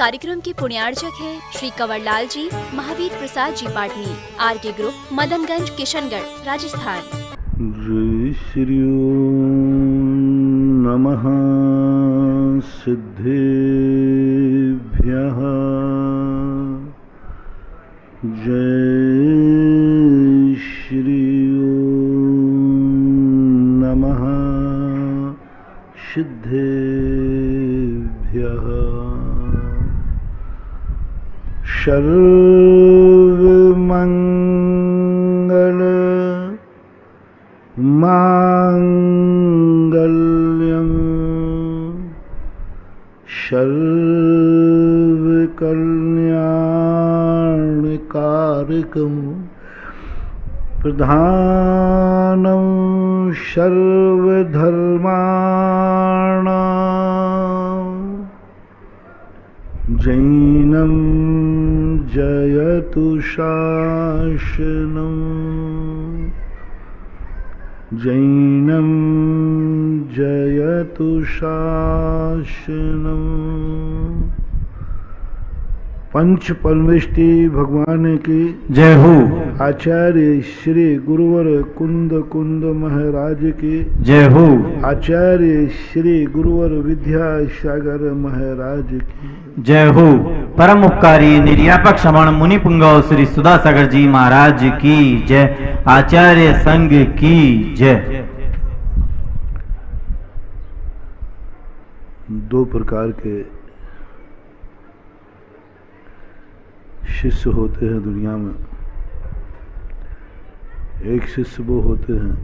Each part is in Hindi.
कार्यक्रम के पुण्यार्चक है श्री कंवरलाल जी, महावीर प्रसाद जी पाटनी, आरके ग्रुप, मदनगंज, किशनगढ़, राजस्थान। जय श्री नमः सिद्धेभ्यः। जय श्री नमः सिद्धेभ्यः। सर्वमंगल मांगल्यं सर्वकल्याणकारकं प्रधानं सर्वधर्माणां जैनं जयतु शासनं। जैनं जयतु शासनं। पंच परमेष्टि भगवान की जय हो। आचार्य श्री गुरुवर कुंद कुंद महाराज की जय हो। आचार्य श्री गुरुवर विद्यासागर महाराज की जय हो। परम उपकारी निर्यापक श्रवण मुनि पुंगव श्री सुधासागर जी महाराज की जय। आचार्य संघ की जय। दो प्रकार के शिष्य होते हैं दुनिया में। एक शिष्य वो होते हैं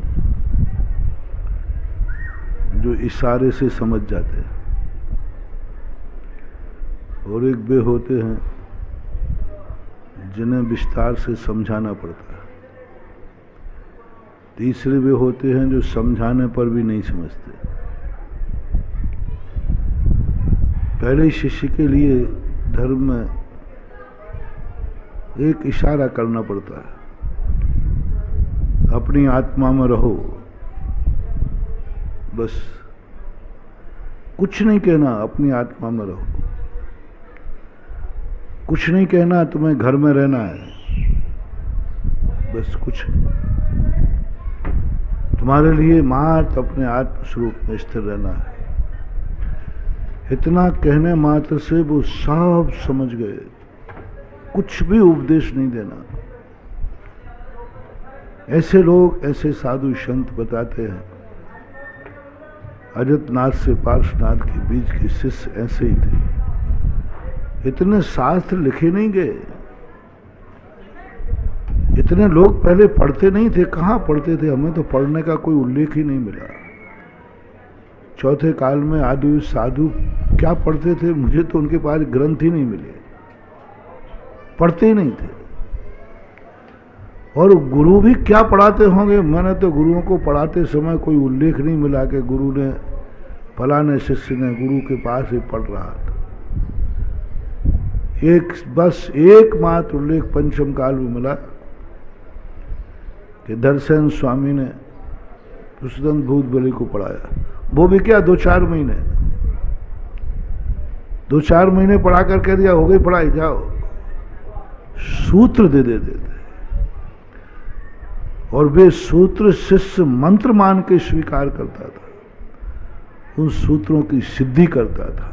जो इशारे से समझ जाते हैं, और एक वे होते हैं जिन्हें विस्तार से समझाना पड़ता है। तीसरे वे होते हैं जो समझाने पर भी नहीं समझते। पहले शिष्य के लिए धर्म में एक इशारा करना पड़ता है, अपनी आत्मा में रहो, बस कुछ नहीं कहना, अपनी आत्मा में रहो। कुछ नहीं कहना, तुम्हें घर में रहना है, बस कुछ नहीं। तुम्हारे लिए मात्र अपने आत्म स्वरूप में स्थिर रहना है। इतना कहने मात्र से वो सब समझ गए, कुछ भी उपदेश नहीं देना। ऐसे लोग, ऐसे साधु संत बताते हैं, अजतनाथ से पार्श्वनाथ के बीच के शिष्य ऐसे ही थे। इतने शास्त्र लिखे नहीं गए, इतने लोग पहले पढ़ते नहीं थे। कहाँ पढ़ते थे? हमें तो पढ़ने का कोई उल्लेख ही नहीं मिला। चौथे काल में आदि साधु क्या पढ़ते थे? मुझे तो उनके पास ग्रंथ ही नहीं मिले, पढ़ते ही नहीं थे। और गुरु भी क्या पढ़ाते होंगे? मैंने तो गुरुओं को पढ़ाते समय कोई उल्लेख नहीं मिला कि गुरु ने, फलाने शिष्य ने गुरु के पास ही पढ़ रहा था। बस एकमात्र उल्लेख पंचम काल में मिला कि दर्शन स्वामी ने पुष्पदंत भूत बलि को पढ़ाया। वो भी क्या, 2-4 महीने, 2-4 महीने पढ़ा कर कह दिया हो गई पढ़ाई, जाओ। सूत्र दे देते थे, और वे सूत्र शिष्य मंत्र मान के स्वीकार करता था, उन सूत्रों की सिद्धि करता था।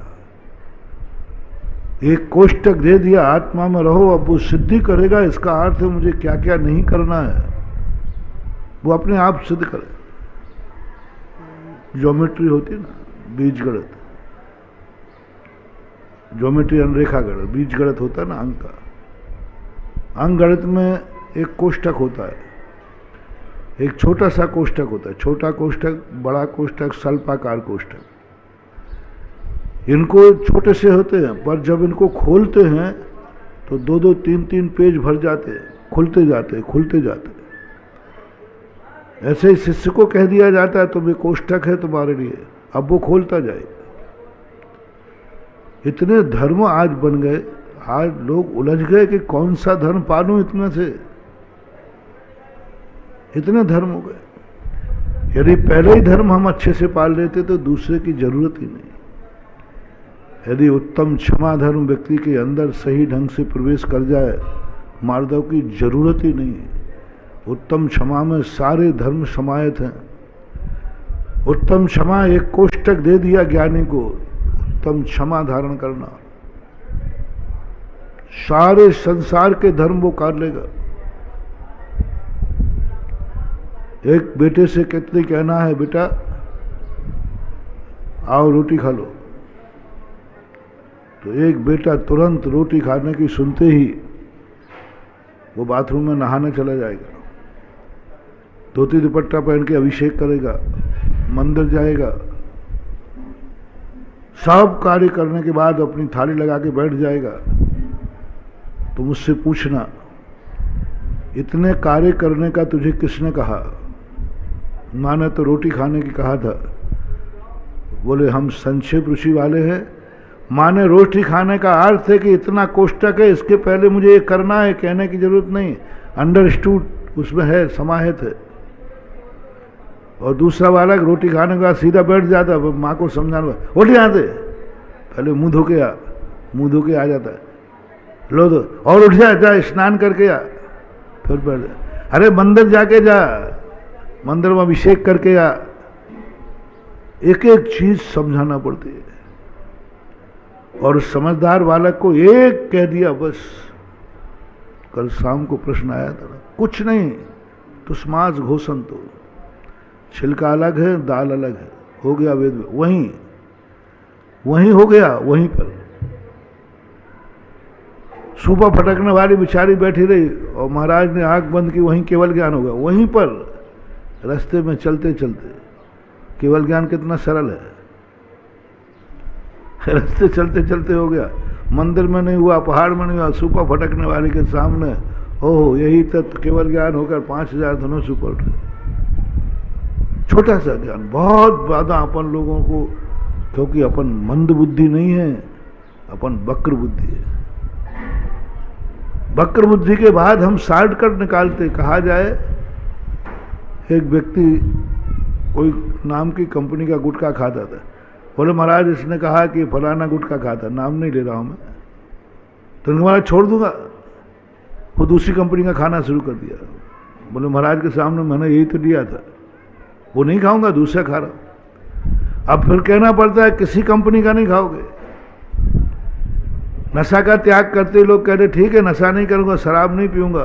एक कोष्टक दे दिया, आत्मा में रहो, अब वो सिद्धि करेगा, इसका अर्थ है मुझे क्या क्या नहीं करना है, वो अपने आप सिद्ध करे। ज्योमेट्री होती है ना, बीजगणित, ज्योमेट्री अनरेखा गणित, बीजगणित होता है ना अंक का। अंक गणित में एक कोष्टक होता है, एक छोटा सा कोष्टक होता है, छोटा कोष्टक, बड़ा कोष्टक, स्वल्पाकार कोष्टक। इनको छोटे से होते हैं, पर जब इनको खोलते हैं तो 2-2, 3-3 पेज भर जाते हैं, खुलते जाते हैं, खुलते जाते हैं। ऐसे ही शिष्य को कह दिया जाता है, तो ये कोष्टक है तुम्हारे लिए, अब वो खोलता जाएगा। इतने धर्म आज बन गए, आज लोग उलझ गए कि कौन सा धर्म पालूं। इतने से इतने धर्म हो गए। यदि पहले ही धर्म हम अच्छे से पाल लेते तो दूसरे की जरूरत ही नहीं। यदि उत्तम क्षमा धर्म व्यक्ति के अंदर सही ढंग से प्रवेश कर जाए, मार्दव की जरूरत ही नहीं है। उत्तम क्षमा में सारे धर्म समाहित हैं। उत्तम क्षमा एक कोष्टक दे दिया ज्ञानी को, उत्तम क्षमा धारण करना, सारे संसार के धर्म वो कर लेगा। एक बेटे से कितने कहना है, बेटा आओ रोटी खा लो, तो एक बेटा तुरंत रोटी खाने की सुनते ही वो बाथरूम में नहाने चला जाएगा, धोती दुपट्टा पहन के अभिषेक करेगा, मंदिर जाएगा, सब कार्य करने के बाद अपनी थाली लगा के बैठ जाएगा। तो मुझसे पूछना, इतने कार्य करने का तुझे किसने कहा? माँ ने तो रोटी खाने की कहा था। बोले हम संक्षेप ऋषि वाले हैं, माँ ने रोटी खाने का अर्थ है कि इतना कोष्टक है, इसके पहले मुझे ये करना है, कहने की जरूरत नहीं, अंडरस्टूड उसमें है, समाहित है। और दूसरा बालक रोटी खाने के बाद सीधा बैठ जाता, माँ को समझाना, उठ यहाँ से, पहले मुंह धो के आ जाता है, लो दो और उठ जा स्नान करके आ, फिर बैठ जा, अरे मंदिर जाके जा, मंदिर में अभिषेक करके आ। एक एक चीज समझाना पड़ती है। और समझदार बालक को एक कह दिया बस। कल शाम को प्रश्न आया था, कुछ नहीं, तुस्माज घोषण तो, छिलका अलग है, दाल अलग है, हो गया वेद में, वहीं हो गया, वहीं पर। सुबह फटकने वाली बेचारी बैठी रही और महाराज ने आंख बंद की, वहीं केवल ज्ञान हो गया, वहीं पर रास्ते में चलते चलते। केवल ज्ञान कितना सरल है, रास्ते चलते चलते हो गया, मंदिर में नहीं हुआ, पहाड़ में नहीं हुआ, सुबह फटकने वाले के सामने, ओहो यही तत्व केवल ज्ञान होकर 5000 धनुष ऊपर उठे। छोटा सा ज्ञान, बहुत ज्यादा अपन लोगों को, क्योंकि अपन मंद बुद्धि नहीं है, अपन वक्र बुद्धि है। वक्र बुद्धि के बाद हम शॉर्टकट निकालते। कहा जाए एक व्यक्ति कोई नाम की कंपनी का गुटखा खाता था, बोले महाराज इसने कहा कि फलाना गुटखा खाता, नाम नहीं ले रहा हूं मैं, तो महाराज छोड़ दूंगा। वो दूसरी कंपनी का खाना शुरू कर दिया। बोले महाराज के सामने मैंने यही तो दिया था, वो नहीं खाऊंगा, दूसरा खा रहा। अब फिर कहना पड़ता है किसी कंपनी का नहीं खाओगे। नशा का त्याग करते लोग कहते ठीक है नशा नहीं करूंगा, शराब नहीं पीऊंगा।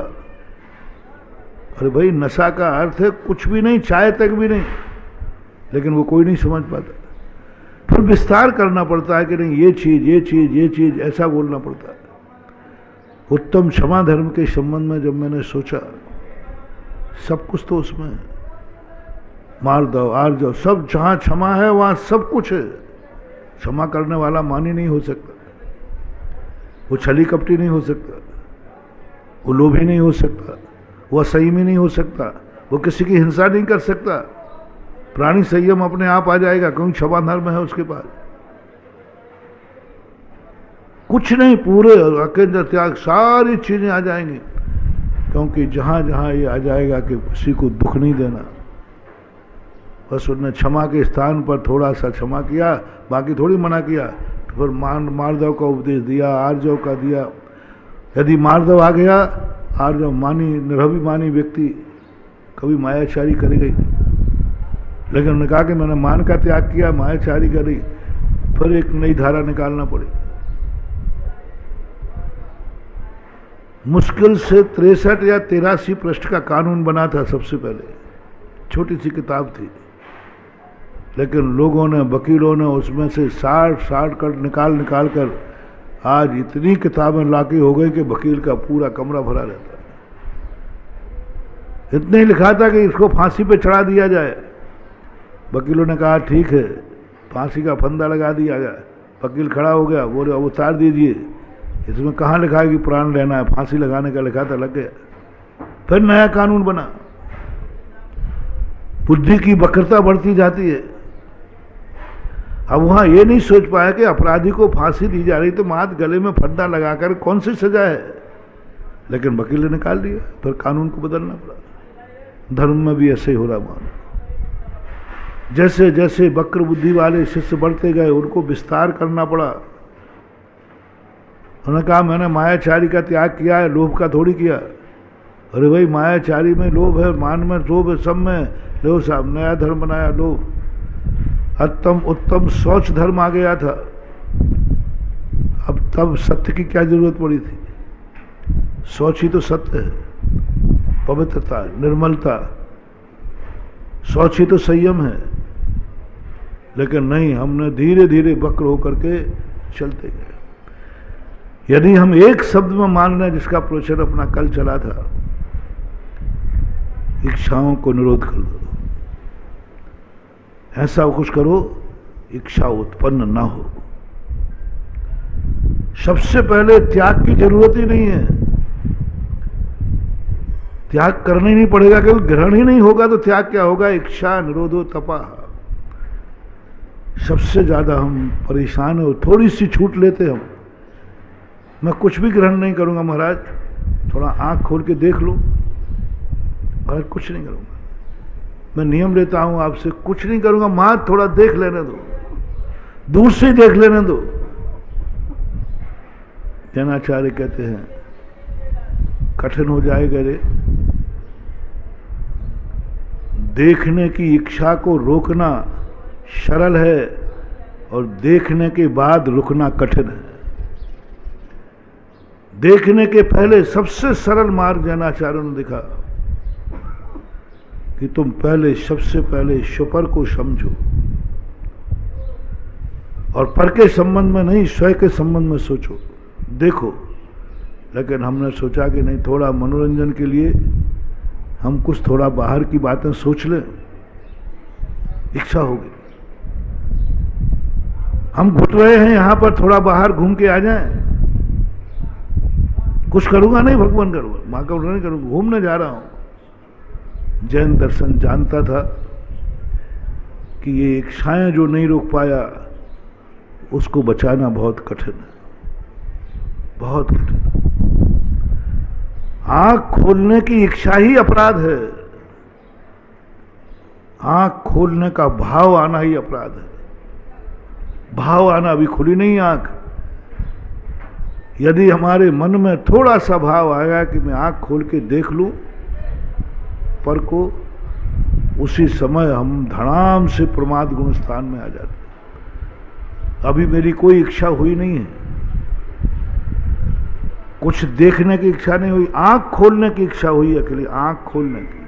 अरे भाई नशा का अर्थ है कुछ भी नहीं, चाय तक भी नहीं, लेकिन वो कोई नहीं समझ पाता। फिर विस्तार करना पड़ता है कि नहीं ये चीज ऐसा बोलना पड़ता है। उत्तम क्षमा धर्म के संबंध में जब मैंने सोचा, सब कुछ तो उसमें है, मार्दव आर्जव सब, जहां क्षमा है वहां सब कुछ है। क्षमा करने वाला मानी नहीं हो सकता, वो छली कपटी नहीं हो सकता, वो लोभी नहीं हो सकता, वो असंयमी नहीं हो सकता, वो किसी की हिंसा नहीं कर सकता। प्राणी संयम अपने आप आ जाएगा, क्योंकि क्षमा धर्म है उसके पास। कुछ नहीं, पूरे अकेंद्र त्याग सारी चीजें आ जाएंगी, क्योंकि जहां जहां ये आ जाएगा कि किसी को दुख नहीं देना। बस उसने क्षमा के स्थान पर थोड़ा सा क्षमा किया, बाकी थोड़ी मना किया। तो फिर मार्दव का उपदेश दिया, आर्जव का दिया। यदि मार्दव आ गया, आर्जव मानी निरभिमानी व्यक्ति कभी मायाचारी करेगा ही नहीं। लेकिन उन्होंने कहा कि मैंने मान का त्याग किया, मायाचारी करी, फिर एक नई धारा निकालना पड़ी। मुश्किल से 63 या 83 पृष्ठ का कानून बना था सबसे पहले, छोटी सी किताब थी, लेकिन लोगों ने, वकीलों ने उसमें से 60 कट निकाल कर आज इतनी किताबें लाके हो गई कि वकील का पूरा कमरा भरा रहता है। इतने ही लिखा था कि इसको फांसी पे चढ़ा दिया जाए। वकीलों ने कहा ठीक है, फांसी का फंदा लगा दिया गया। वकील खड़ा हो गया, बोले अब उतार दीजिए, इसमें कहाँ लिखा है कि प्राण लेना है, फांसी लगाने का लिखा था, लग गया। फिर नया कानून बना। बुद्धि की वक्रता बढ़ती जाती है। अब वहां ये नहीं सोच पाया कि अपराधी को फांसी दी जा रही तो माथ गले में फंदा लगाकर कौन सी सजा है, लेकिन वकील ने निकाल दिया। फिर कानून को बदलना पड़ा। धर्म में भी ऐसे ही हो रहा मान। जैसे जैसे वक्र बुद्धि वाले शिष्य बढ़ते गए, उनको विस्तार करना पड़ा। उन्होंने कहा मैंने मायाचारी का त्याग किया है, लोभ का थोड़ी किया। अरे भाई मायाचारी में लोभ है, मान में लोभ है, सब में। लो साहब नया धर्म बनाया, लोभ। उत्तम उत्तम शौच धर्म आ गया था। अब तब सत्य की क्या जरूरत पड़ी थी? शौच ही तो सत्य है, पवित्रता, निर्मलता। शौच ही तो संयम है। लेकिन नहीं, हमने धीरे धीरे वक्र होकर के चलते गए। यदि हम एक शब्द में मान लें जिसका प्रवचन अपना कल चला था, इच्छाओं को निरोध कर दो, ऐसा कुछ करो इच्छा उत्पन्न ना हो। सबसे पहले त्याग की जरूरत ही नहीं है, त्याग करना ही नहीं पड़ेगा, क्योंकि ग्रहण ही नहीं होगा तो त्याग क्या होगा? इच्छा निरोधो तपा। सबसे ज्यादा हम परेशान हो, थोड़ी सी छूट लेते हम। मैं कुछ भी ग्रहण नहीं करूंगा महाराज, थोड़ा आंख खोल के देख लूं, महाराज कुछ नहीं करूंगा। मैं नियम लेता हूं आपसे, कुछ नहीं करूंगा, मां थोड़ा देख लेने दो, दूर से ही देख लेने दो। जैनाचार्य कहते हैं कठिन हो जाएगा रे, देखने की इच्छा को रोकना सरल है और देखने के बाद रुकना कठिन है। देखने के पहले सबसे सरल मार्ग जैनाचार्यों ने दिखा कि तुम पहले सबसे पहले शुपर को समझो, और पर के संबंध में नहीं, स्वयं के संबंध में सोचो, देखो। लेकिन हमने सोचा कि नहीं, थोड़ा मनोरंजन के लिए हम कुछ थोड़ा बाहर की बातें सोच लें। इच्छा होगी, हम घुट रहे हैं यहां पर, थोड़ा बाहर घूम के आ जाएं। कुछ करूंगा नहीं, भगवान करूंगा, मां का नहीं करूंगा, घूमने जा रहा हूं। जैन दर्शन जानता था कि ये इच्छाएं जो नहीं रोक पाया उसको बचाना बहुत कठिन है, बहुत कठिन। आंख खोलने की इच्छा ही अपराध है, आंख खोलने का भाव आना ही अपराध है। भाव आना, अभी खुली नहीं आंख। यदि हमारे मन में थोड़ा सा भाव आएगा कि मैं आंख खोल के देख लूं पर को, उसी समय हम धड़ाम से प्रमाद गुण स्थान में आ जाते। अभी मेरी कोई इच्छा हुई नहीं है, कुछ देखने की इच्छा नहीं हुई, आंख खोलने की इच्छा हुई अकेली, आंख खोलने की।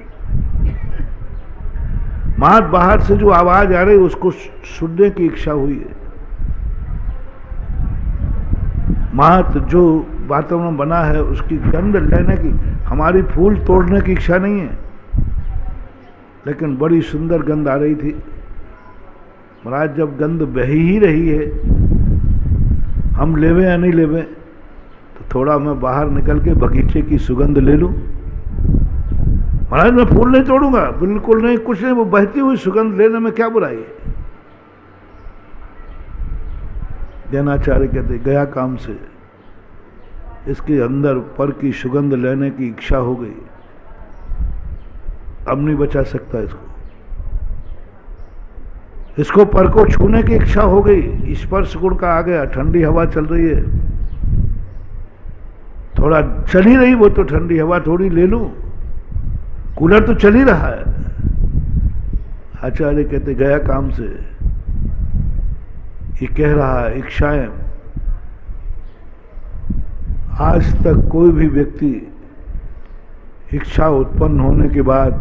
मात बाहर से जो आवाज आ रही उसको सुनने की इच्छा हुई है। मात जो वातावरण बना है उसकी गंध लेने की, हमारी फूल तोड़ने की इच्छा नहीं है, लेकिन बड़ी सुंदर गंध आ रही थी। महाराज जब गंध बह ही रही है, हम लेवे या नहीं लेवे, तो थोड़ा मैं बाहर निकल के बगीचे की सुगंध ले लूं। महाराज मैं फूल नहीं तोड़ूंगा, बिल्कुल नहीं, कुछ नहीं, वो बहती हुई सुगंध लेने में क्या बुराई है? जैनाचार्य कहते गया काम से इसके अंदर पर की सुगंध लेने की इच्छा हो गई, अब नहीं बचा सकता इसको। इसको पर को छूने की इच्छा हो गई, स्पर्श गुण का आ गया। ठंडी हवा चल रही है, थोड़ा चल ही रही वो तो, ठंडी हवा थोड़ी ले लूं, कूलर तो चल ही रहा है। आचार्य कहते गया काम से ये कह रहा है, इच्छाएं, आज तक कोई भी व्यक्ति इच्छा उत्पन्न होने के बाद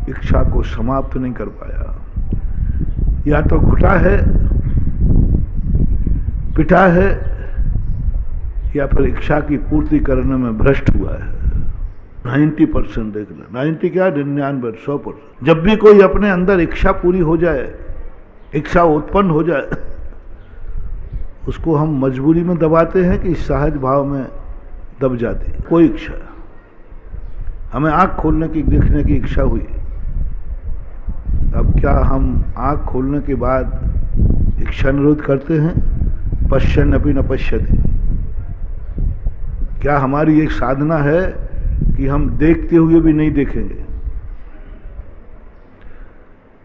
इच्छा को समाप्त नहीं कर पाया। या तो घुटा है, पिटा है, या फिर इच्छा की पूर्ति करने में भ्रष्ट हुआ है। 90% देख लो, 90 क्या 99, 100%। जब भी कोई अपने अंदर इच्छा पूरी हो जाए, इच्छा उत्पन्न हो जाए, उसको हम मजबूरी में दबाते हैं कि सहज भाव में दब जाती है। कोई इच्छा, हमें आंख खोलने की, देखने की इच्छा हुई, अब क्या हम आंख खोलने के बाद इच्छा निरोध करते हैं? पश्यन् अपि न पश्यति। क्या हमारी एक साधना है कि हम देखते हुए भी नहीं देखेंगे?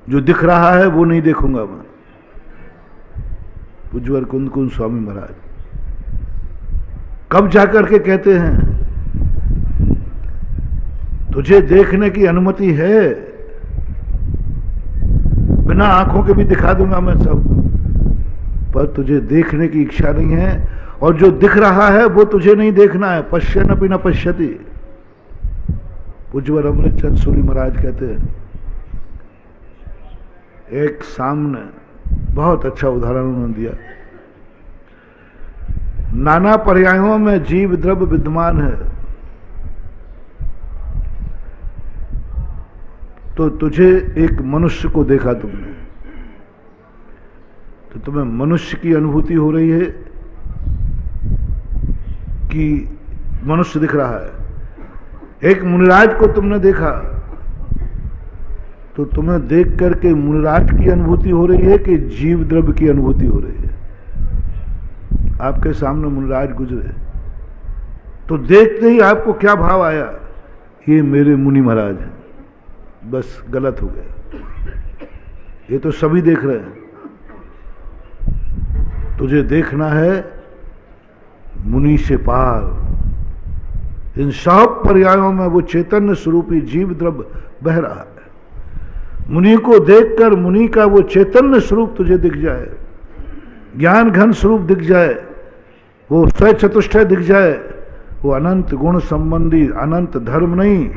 जो दिख रहा है वो नहीं देखूंगा मैं। पूज्यवर कुंद कुंद स्वामी महाराज कब जाकर के कहते हैं तुझे देखने की अनुमति है, बिना आंखों के भी दिखा दूंगा मैं सब, पर तुझे देखने की इच्छा नहीं है, और जो दिख रहा है वो तुझे नहीं देखना है। पश्यन्नपि न पश्यति। पूज्यवर अमृतचंद सूरी महाराज कहते हैं, एक सामने बहुत अच्छा उदाहरण उन्होंने दिया। नाना पर्यायों में जीव द्रव्य विद्यमान है, तो तुझे एक मनुष्य को देखा तुमने, तो तुम्हें मनुष्य की अनुभूति हो रही है कि मनुष्य दिख रहा है। एक मुनिराज को तुमने देखा, तो तुम्हें देख करके मुनिराज की अनुभूति हो रही है कि जीव द्रव्य की अनुभूति हो रही है। आपके सामने मुनिराज गुजरे, तो देखते ही आपको क्या भाव आया, ये मेरे मुनि महाराज हैं। बस गलत हो गया, ये तो सभी देख रहे हैं। तुझे देखना है मुनि से पार। इन सब पर्यायों में वो चैतन्य स्वरूपी जीव द्रव्य बह रहा है। मुनि को देखकर मुनि का वो चैतन्य स्वरूप तुझे दिख जाए, ज्ञान घन स्वरूप दिख जाए, वो स्वयं चतुष्टय दिख जाए, वो अनंत गुण संबंधी अनंत धर्म नहीं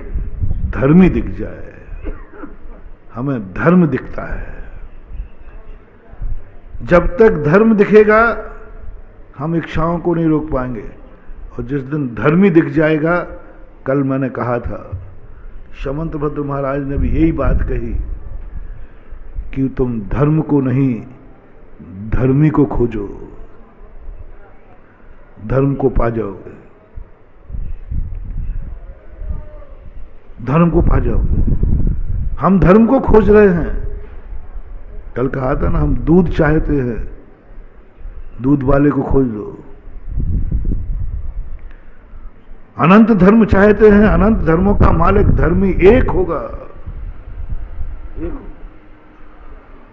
धर्मी दिख जाए। हमें धर्म दिखता है। जब तक धर्म दिखेगा हम इच्छाओं को नहीं रोक पाएंगे, और जिस दिन धर्मी दिख जाएगा, कल मैंने कहा था, शमंतभद्र महाराज ने भी यही बात कही कि तुम धर्म को नहीं धर्मी को खोजो, धर्म को पा जाओगे, धर्म को पा जाओगे। हम धर्म को खोज रहे हैं। कल कहा था ना, हम दूध चाहते हैं, दूध वाले को खोज लो। अनंत धर्म चाहते हैं, अनंत धर्मों का मालिक धर्मी एक होगा।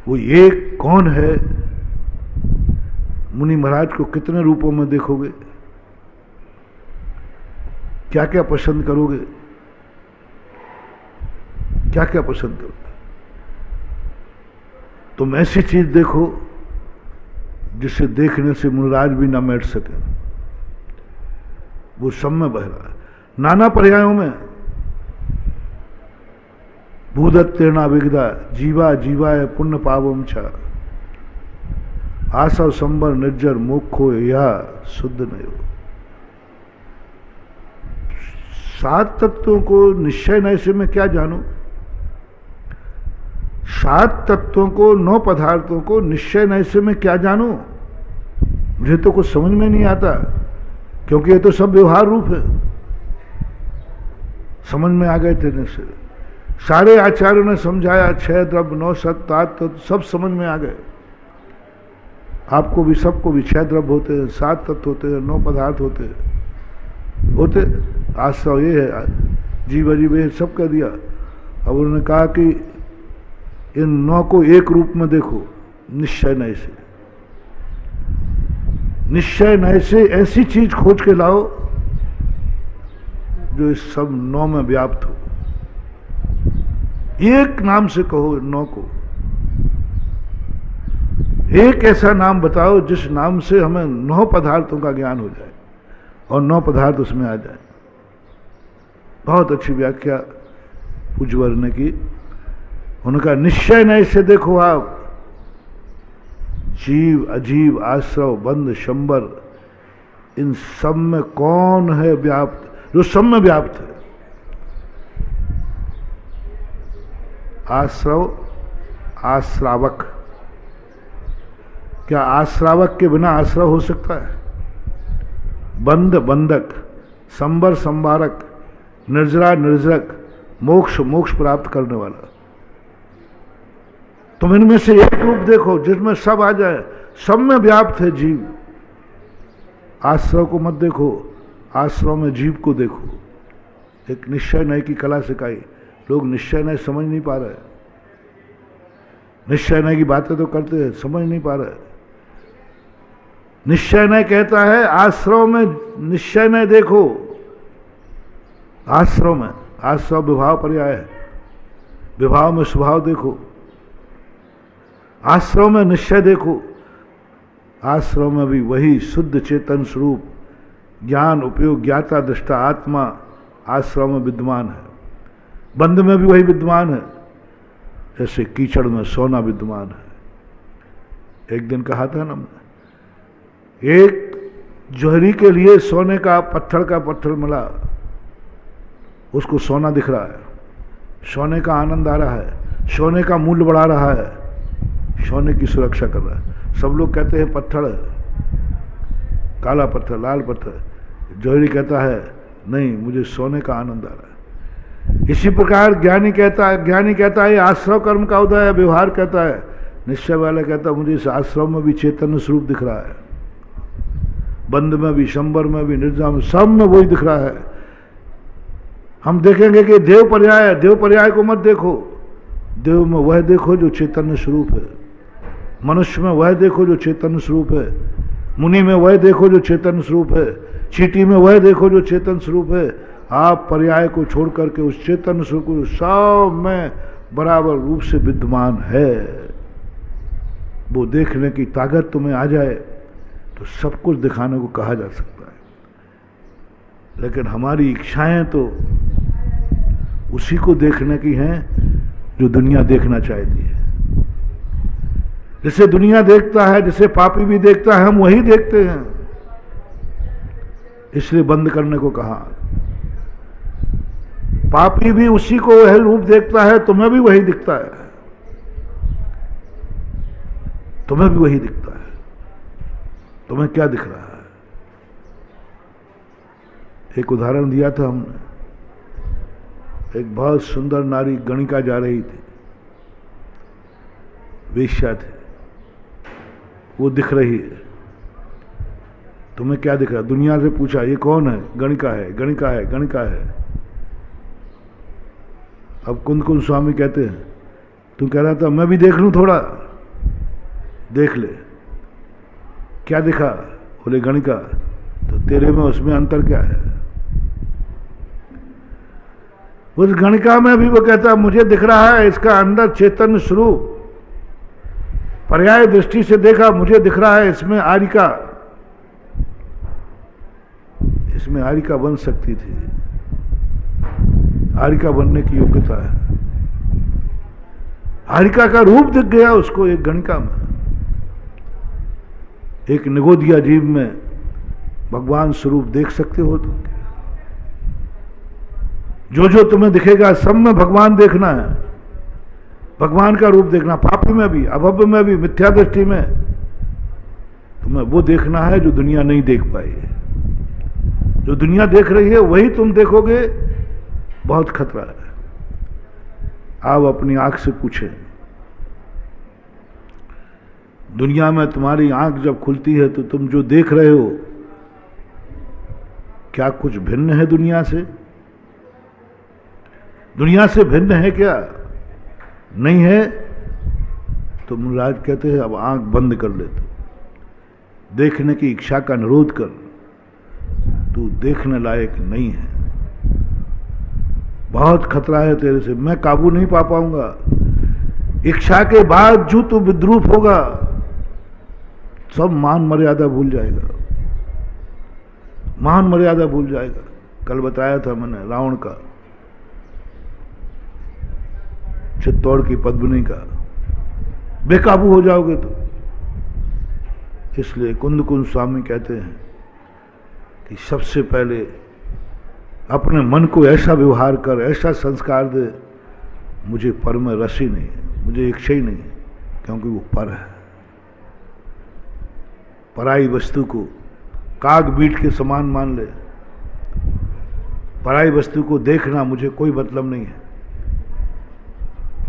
वो एक कौन है? मुनि महाराज को कितने रूपों में देखोगे, क्या क्या पसंद करोगे, क्या क्या पसंद करोगे? तुम ऐसी चीज देखो जिसे देखने से मुनिराज भी ना बैठ सके। वो सब में बह रहा है, नाना पर्यायों में। भूदत्तेना विगदा जीवा जीवाय पुण्य पावम छ आसव संबर निर्जर मोक्षो या शुद्ध नयो। 7 तत्वों को निश्चय नैसे में क्या जानूं? 7 तत्वों को, 9 पदार्थों को निश्चय नैसे में क्या जानूं? मुझे तो कुछ समझ में नहीं आता, क्योंकि ये तो सब व्यवहार रूप है। समझ में आ गए थे निश्चय, सारे आचार्यों ने समझाया, 6 द्रव्य 9 सत्य 8 तत्व सब समझ में आ गए। आपको भी, सबको भी 6 द्रव्य होते हैं, 7 तत्व होते हैं, 9 पदार्थ होते आश्रव ये है, जीव अजीव ये सब कह दिया। अब उन्होंने कहा कि इन 9 को एक रूप में देखो, निश्चय नय से। निश्चय नय से ऐसी चीज खोज के लाओ जो इस सब 9 में व्याप्त हो। एक नाम से कहो 9 को, एक ऐसा नाम बताओ जिस नाम से हमें 9 पदार्थों का ज्ञान हो जाए और 9 पदार्थ उसमें आ जाए। बहुत अच्छी व्याख्या पूज्यवर ने की। उनका निश्चय नय से देखो आप, जीव अजीव आश्रव बंध शंबर, इन सब में कौन है व्याप्त, जो सब में व्याप्त है। आश्रव आश्रावक, क्या आश्रावक के बिना आश्रव हो सकता है? बंध बंधक, संबर संबारक, निर्जरा निर्जरक, मोक्ष मोक्ष प्राप्त करने वाला। तुम इनमें से एक रूप देखो जिसमें सब आ जाए, सब में व्याप्त है जीव। आश्रव को मत देखो, आश्रव में जीव को देखो। एक निश्चय नय की कला सिखाई, लोग निश्चय नय समझ नहीं पा रहे। निश्चय नय की बातें तो करते हैं, समझ नहीं पा रहे। निश्चय न कहता है आश्रव में निश्चय न देखो। आश्रव में, आश्रव विभाव पर्याय है, विभाव में स्वभाव देखो। आश्रव में निश्चय देखो। आश्रव में भी वही शुद्ध चेतन स्वरूप ज्ञान उपयोग ज्ञाता दृष्टा आत्मा आश्रव में विद्यमान है। बंद में भी वही विद्यमान है, जैसे कीचड़ में सोना विद्यमान है। एक दिन कहा था ना हमने, एक जोहरी के लिए सोने का पत्थर मिला, उसको सोना दिख रहा है, सोने का आनंद आ रहा है, सोने का मूल्य बढ़ा रहा है, सोने की सुरक्षा कर रहा है। सब लोग कहते हैं पत्थर है, काला पत्थर, लाल पत्थर। जोहरी कहता है नहीं, मुझे सोने का आनंद आ रहा है। इसी प्रकार ज्ञानी कहता है आश्रव कर्म का उदय है, व्यवहार कहता है। निश्चय वाला कहता है मुझे इस आश्रव में भी चैतन्य स्वरूप दिख रहा है, बंद में भी, शंबर में भी, निर्जा में, सब में वही दिख रहा है। हम देखेंगे कि देव पर्याय है, देव पर्याय को मत देखो। देव में वह देखो जो चैतन्य स्वरूप है, मनुष्य में वह देखो जो चैतन्य स्वरूप है, मुनि में वह देखो जो चैतन्य स्वरूप है, चींटी में वह देखो जो चैतन्य स्वरूप है। आप पर्याय को छोड़ करके उस चैतन्य स्वरूप को सब में बराबर रूप से विद्यमान है, वो देखने की ताकत तुम्हें आ जाए तो सब कुछ दिखाने को कहा जा सकता है। लेकिन हमारी इच्छाएं तो उसी को देखने की हैं जो दुनिया देखना चाहती है। जिसे दुनिया देखता है, जिसे पापी भी देखता है, हम वही देखते हैं। इसलिए बंद करने को कहा। पापी भी उसी को वह रूप देखता है, तुम्हें भी वही दिखता है, तुम्हें भी वही दिखता है। तुम्हें क्या दिख रहा है? एक उदाहरण दिया था हमने, एक बहुत सुंदर नारी गणिका जा रही थी, वेश्या थी, वो दिख रही है। तुम्हें क्या दिख रहा है? दुनिया से पूछा ये कौन है? गणिका है, गणिका है, गणिका है। अब कुंद स्वामी कहते हैं, तू कह रहा था मैं भी देख लूं थोड़ा, देख ले। क्या दिखा? बोले गणिका। तो तेरे में उसमें अंतर क्या है? उस गणिका में भी वो कहता मुझे दिख रहा है इसका अंदर चैतन्य स्वरूप। पर्याय दृष्टि से देखा, मुझे दिख रहा है इसमें आरिका, इसमें आरिका बन सकती थी, आरिका बनने की योग्यता है। आरिका का रूप दिख गया उसको एक गणिका में। एक निगोदिया जीव में भगवान स्वरूप देख सकते हो तुम। जो जो तुम्हें दिखेगा सब में भगवान देखना है, भगवान का रूप देखना। पापी में भी, अभव्य में भी, मिथ्या दृष्टि में तुम्हें वो देखना है जो दुनिया नहीं देख पाई है। जो दुनिया देख रही है वही तुम देखोगे, बहुत खतरा है। आप अपनी आंख से पूछें, दुनिया में तुम्हारी आंख जब खुलती है तो तुम जो देख रहे हो क्या कुछ भिन्न है दुनिया से? दुनिया से भिन्न है क्या? नहीं है। तो मुराद कहते हैं अब आंख बंद कर ले, तो देखने की इच्छा का निरोध कर, तू देखने लायक नहीं है। बहुत खतरा है तेरे से, मैं काबू नहीं पा पाऊंगा। इच्छा के बाद जो तू विद्रूप होगा, सब मान मर्यादा भूल जाएगा, मान मर्यादा भूल जाएगा। कल बताया था मैंने रावण का, चित्तौड़ की पद्मिनी का, बेकाबू हो जाओगे तो। इसलिए कुंद स्वामी कहते हैं कि सबसे पहले अपने मन को ऐसा व्यवहार कर, ऐसा संस्कार दे, मुझे पर में रस ही नहीं है, मुझे इच्छा ही नहीं है, क्योंकि वो पर है। पराई वस्तु को काग बीट के समान मान ले। पराई वस्तु को देखना मुझे कोई मतलब नहीं है।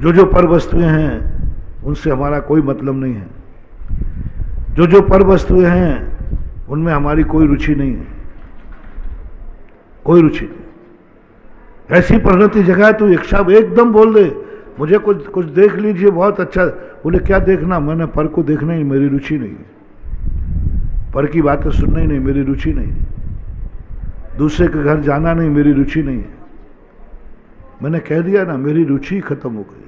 जो जो पर वस्तुएं हैं उनसे हमारा कोई मतलब नहीं है। जो जो पर वस्तुएं हैं उनमें हमारी कोई रुचि नहीं है, कोई रुचि नहीं। ऐसी परिणति जगह तू इच्छा एकदम बोल दे, मुझे कुछ देख लीजिए बहुत अच्छा। बोले क्या देखना? मैंने पर को देखना ही, मेरी रुचि नहीं है। पर की बातें सुनना ही नहीं, मेरी रुचि नहीं। दूसरे के घर जाना नहीं, मेरी रुचि नहीं है। मैंने कह दिया ना, मेरी रुचि खत्म हो गई।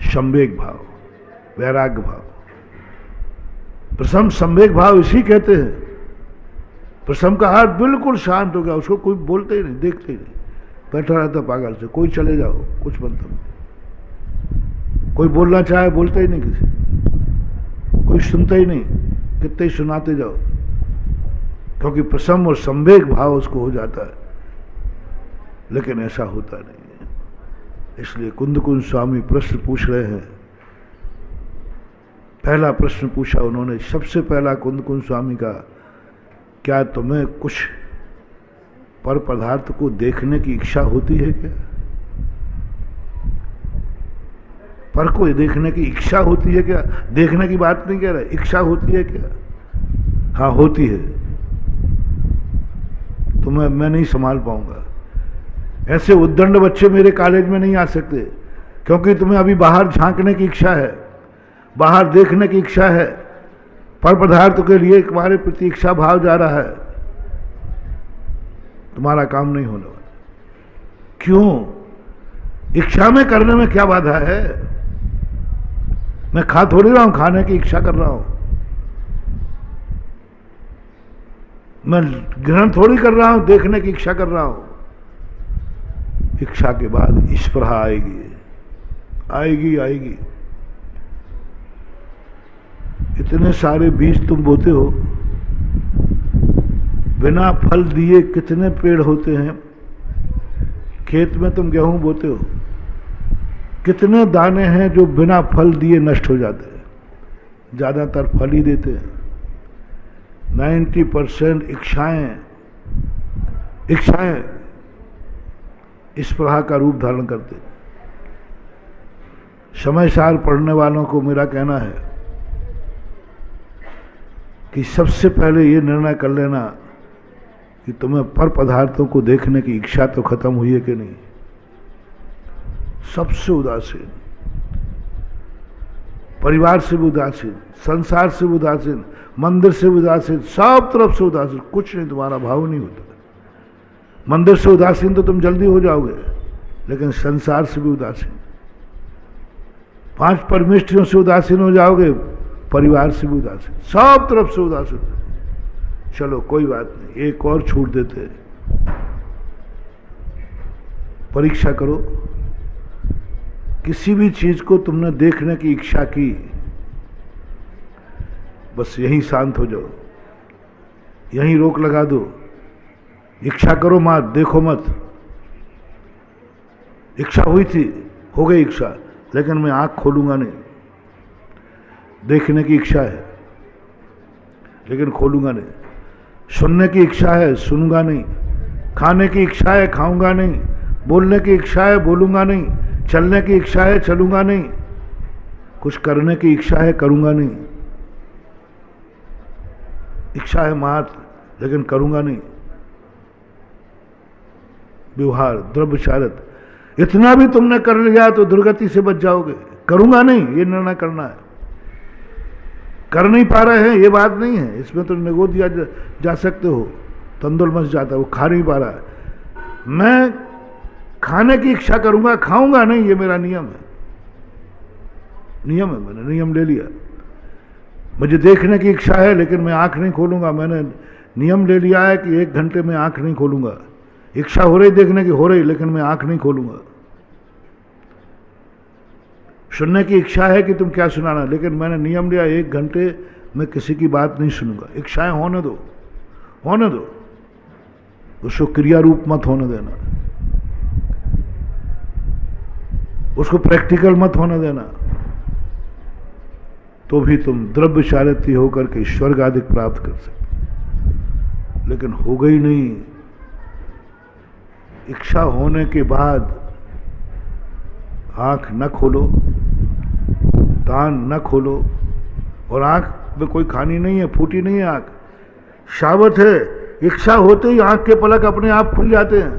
संवेग भाव, वैराग्य भाव, प्रसम संवेग भाव इसी कहते हैं। प्रसम का हाथ बिल्कुल शांत हो गया, उसको कोई बोलते ही नहीं, देखते ही नहीं, बैठा रहता पागल से। कोई चले जाओ, कुछ मतलब नहीं। कोई बोलना चाहे बोलते ही नहीं, किसी कोई सुनता ही नहीं, कितने ही सुनाते जाओ, क्योंकि प्रसम और संवेग भाव उसको हो जाता है। लेकिन ऐसा होता नहीं है। इसलिए कुंद कुंज स्वामी प्रश्न पूछ रहे हैं। पहला प्रश्न पूछा उन्होंने, सबसे पहला कुंद कुंज स्वामी का, क्या तुम्हें कुछ पर पदार्थ को देखने की इच्छा होती है क्या? पर को देखने की इच्छा होती है क्या? देखने की बात नहीं कह रहा, इच्छा होती है क्या? हाँ होती है। तो मैं नहीं संभाल पाऊंगा। ऐसे उद्दंड बच्चे मेरे कॉलेज में नहीं आ सकते, क्योंकि तुम्हें अभी बाहर झांकने की इच्छा है, बाहर देखने की इच्छा है, पर पदार्थ के लिए तुम्हारे प्रति इच्छा भाव जा रहा है। तुम्हारा काम नहीं होने वाला। क्यों? इच्छा में करने में क्या बाधा है? मैं खा थोड़ी रहा हूं, खाने की इच्छा कर रहा हूं। मैं ग्रहण थोड़ी कर रहा हूं, देखने की इच्छा कर रहा हूं। इच्छा के बाद स्पृहा आएगी, आएगी आएगी। इतने सारे बीज तुम बोते हो, बिना फल दिए कितने पेड़ होते हैं। खेत में तुम गेहूं बोते हो, कितने दाने हैं जो बिना फल दिए नष्ट हो जाते हैं। ज्यादातर फल ही देते हैं। 90% इच्छाएं स्पृहा का रूप धारण करते। समय सार पढ़ने वालों को मेरा कहना है कि सबसे पहले ये निर्णय कर लेना कि तुम्हें पर पदार्थों को देखने की इच्छा तो खत्म हुई है कि नहीं। सबसे उदासीन, परिवार से भी उदासीन, संसार से भी उदासीन, मंदिर से भी उदासीन, सब तरफ से उदासीन, कुछ नहीं, तुम्हारा भाव नहीं होता। मंदिर से उदासीन तो तुम जल्दी हो जाओगे, लेकिन संसार से भी उदासीन, 5 परमेष्ठियों से उदासीन हो जाओगे, परिवार से भी उदासीन, सब तरफ से उदासीन। चलो कोई बात नहीं, एक और छूट देते हैं। परीक्षा करो, किसी भी चीज को तुमने देखने की इच्छा की, बस यहीं शांत हो जाओ, यहीं रोक लगा दो। इच्छा करो मत, देखो मत। इच्छा हुई थी, हो गई इच्छा, लेकिन मैं आंख खोलूंगा नहीं। देखने की इच्छा है, लेकिन खोलूंगा नहीं। सुनने की इच्छा है, सुनूंगा नहीं। खाने की इच्छा है, खाऊंगा नहीं। बोलने की इच्छा है, बोलूंगा नहीं। चलने की इच्छा है, चलूंगा नहीं। कुछ करने की इच्छा है, करूंगा नहीं। इच्छा है मात्र, लेकिन करूंगा नहीं। व्यवहार द्रव्यचारित, इतना भी तुमने कर लिया तो दुर्गति से बच जाओगे। करूंगा नहीं, ये निर्णय करना है। कर नहीं पा रहे हैं, ये बात नहीं है, इसमें तो निगो दिया जा सकते हो, तंदुल मच जाता है, वो खा नहीं पा रहा है। मैं खाने की इच्छा करूंगा, खाऊंगा नहीं, ये मेरा नियम है। नियम है, मैंने नियम ले लिया। मुझे देखने की इच्छा है, लेकिन मैं आंख नहीं खोलूंगा। मैंने नियम ले लिया है कि 1 घंटे में आंख नहीं खोलूंगा। इच्छा हो रही देखने की, हो रही, लेकिन मैं आंख नहीं खोलूंगा। सुनने की इच्छा है कि तुम क्या सुनाना, लेकिन मैंने नियम लिया 1 घंटे मैं किसी की बात नहीं सुनूंगा। इच्छाएं होने दो, होने दो, उसको क्रिया रूप मत होने देना, उसको प्रैक्टिकल मत होने देना। तो भी तुम द्रव्यचारित होकर के स्वर्ग आदि प्राप्त कर सकते। लेकिन हो गई नहीं। इच्छा होने के बाद आंख न खोलो, कान न खोलो, और आंख में कोई खानी नहीं है, फूटी नहीं है आंख, शावत है। इच्छा होते ही आंख के पलक अपने आप खुल जाते हैं,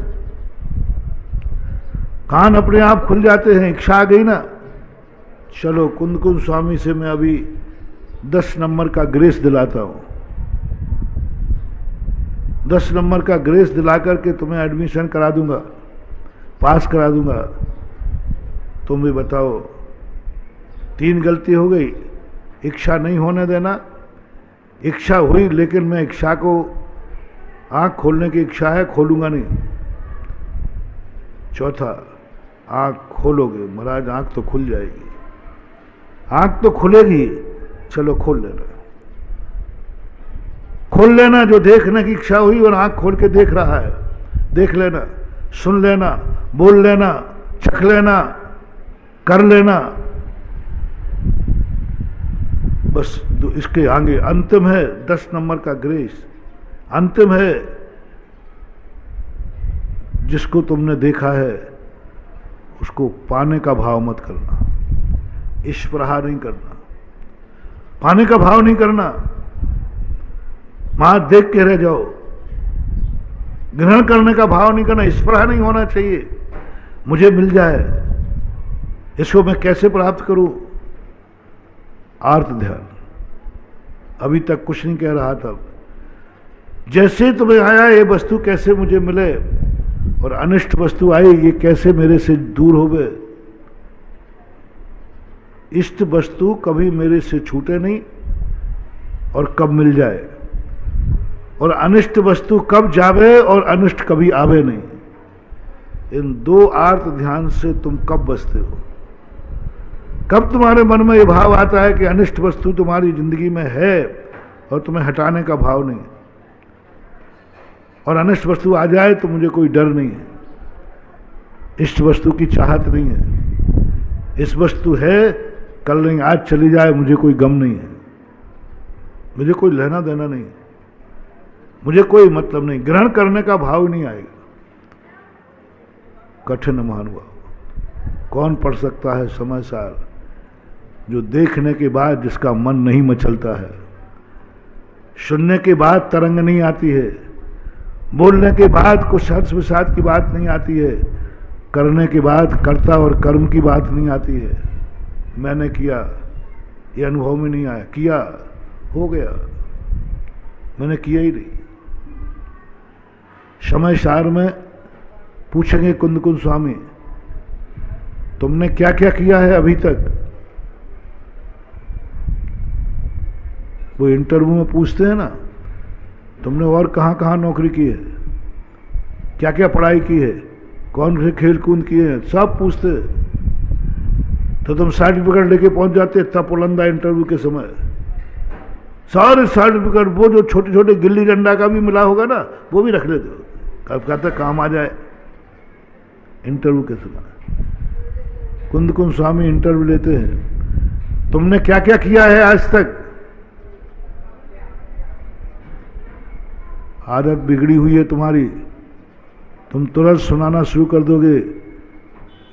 कान अपने आप खुल जाते हैं। इच्छा आ गई ना। चलो कुंद कुंज स्वामी से मैं अभी 10 नंबर का ग्रेस दिलाता हूं। 10 नंबर का ग्रेस दिला करके तुम्हें एडमिशन करा दूंगा, पास करा दूंगा। तुम भी बताओ, 3 गलती हो गई। इच्छा नहीं होने देना, इच्छा हुई लेकिन मैं इच्छा को, आंख खोलने की इच्छा है, खोलूंगा नहीं। चौथा, आंख खोलोगे महाराज, आंख तो खुल जाएगी, आंख तो खुलेगी, चलो खोल लेना, खोल लेना। जो देखने की इच्छा हुई और आंख खोल के देख रहा है, देख लेना, सुन लेना, बोल लेना, चख लेना, कर लेना। बस इसके आगे अंतिम है 10 नंबर का ग्रेस, अंतिम है। जिसको तुमने देखा है उसको पाने का भाव मत करना, इश्पराह नहीं करना, पाने का भाव नहीं करना। वहां देख के रह जाओ, ग्रहण करने का भाव नहीं करना, इश्पराह नहीं होना चाहिए। मुझे मिल जाए, इसको मैं कैसे प्राप्त करूं? आर्त ध्यान। अभी तक कुछ नहीं कह रहा था, जैसे तुम्हें आया ये वस्तु कैसे मुझे मिले, और अनिष्ट वस्तु आई ये कैसे मेरे से दूर हो गए। इष्ट वस्तु कभी मेरे से छूटे नहीं और कब मिल जाए, और अनिष्ट वस्तु कब जावे और अनिष्ट कभी आवे नहीं। इन 2 आर्त ध्यान से तुम कब बचते हो? कब तुम्हारे मन में यह भाव आता है कि अनिष्ट वस्तु तुम्हारी जिंदगी में है और तुम्हें हटाने का भाव नहीं, और अनिष्ट वस्तु आ जाए तो मुझे कोई डर नहीं है, इष्ट वस्तु की चाहत नहीं है। इस वस्तु है, कल नहीं आज चली जाए, मुझे कोई गम नहीं है, मुझे कोई लेना देना नहीं है, मुझे कोई मतलब नहीं, ग्रहण करने का भाव नहीं आएगा। कठिन महानुभाव कौन पढ़ सकता है समय सार, जो देखने के बाद जिसका मन नहीं मचलता है, सुनने के बाद तरंग नहीं आती है, बोलने के बाद कुछ हर्ष विषाद की बात नहीं आती है, करने के बाद कर्ता और कर्म की बात नहीं आती है। मैंने किया, ये अनुभव में नहीं आया, किया हो गया, मैंने किया ही नहीं। समय सार में पूछेंगे कुंद कुंद स्वामी, तुमने क्या क्या किया है अभी तक? वो इंटरव्यू में पूछते हैं ना, तुमने और कहाँ कहाँ नौकरी की है, क्या क्या पढ़ाई की है, कौन से खेल कूद किए हैं, सब पूछते। तो तुम सर्टिफिकेट लेके पहुंच जाते तपोलंदा इंटरव्यू के समय, सारे सर्टिफिकेट, वो जो छोटे छोटे गिल्ली डंडा का भी मिला होगा ना, वो भी रख लेते हो, कब कहते काम आ जाए इंटरव्यू के समय। कुंद कुंद स्वामी इंटरव्यू लेते हैं, तुमने क्या क्या किया है आज तक? आदत बिगड़ी हुई है तुम्हारी, तुम तुरंत सुनाना शुरू कर दोगे।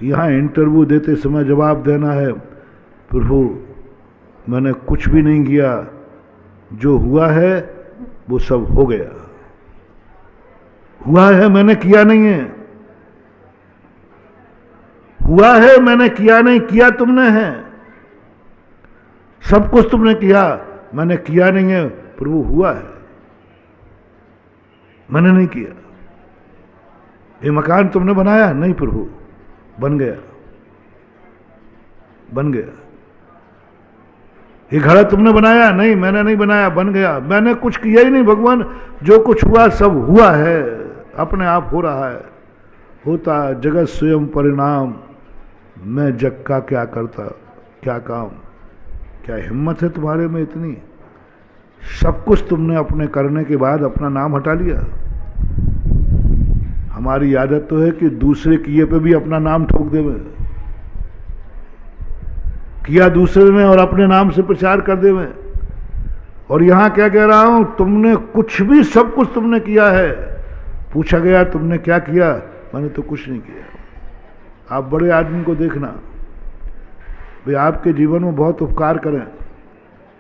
यहाँ इंटरव्यू देते समय जवाब देना है, प्रभु मैंने कुछ भी नहीं किया, जो हुआ है वो सब हो गया। हुआ है, मैंने किया नहीं है, हुआ है, मैंने किया नहीं, किया तुमने है, सब कुछ तुमने किया, मैंने किया नहीं है। प्रभु हुआ है, मैंने नहीं किया। ये मकान तुमने बनाया? नहीं प्रभु, बन गया, बन गया। ये घर तुमने बनाया? नहीं, मैंने नहीं बनाया, बन गया। मैंने कुछ किया ही नहीं भगवान, जो कुछ हुआ सब हुआ है, अपने आप हो रहा है, होता जगत स्वयं परिणाम। मैं जग का क्या करता, क्या काम, क्या हिम्मत है तुम्हारे में इतनी? सब कुछ तुमने अपने करने के बाद अपना नाम हटा लिया। हमारी आदत तो है कि दूसरे किए पे भी अपना नाम ठोक देवे, किया दूसरे ने और अपने नाम से प्रचार कर देवे। और यहां क्या कह रहा हूं, तुमने कुछ भी, सब कुछ तुमने किया है। पूछा गया तुमने क्या किया? मैंने तो कुछ नहीं किया। आप बड़े आदमी को देखना, भाई आपके जीवन में बहुत उपकार करें,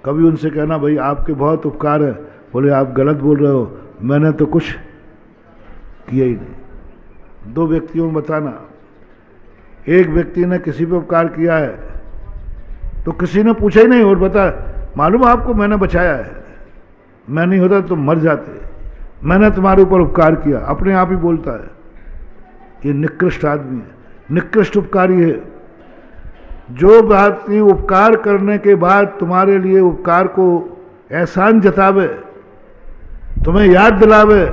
कभी उनसे कहना भाई आपके बहुत उपकार है, बोले आप गलत बोल रहे हो, मैंने तो कुछ किया ही नहीं। 2 व्यक्तियों में बताना, एक व्यक्ति ने किसी पे उपकार किया है तो किसी ने पूछा ही नहीं, और बता मालूम है आपको मैंने बचाया है, मैं नहीं होता तो तुम मर जाते, मैंने तुम्हारे ऊपर उपकार किया, अपने आप ही बोलता है। ये निकृष्ट आदमी है, निकृष्ट उपकारी है। जो व्यक्ति उपकार करने के बाद तुम्हारे लिए उपकार को एहसान जतावे, तुम्हें याद दिलावे,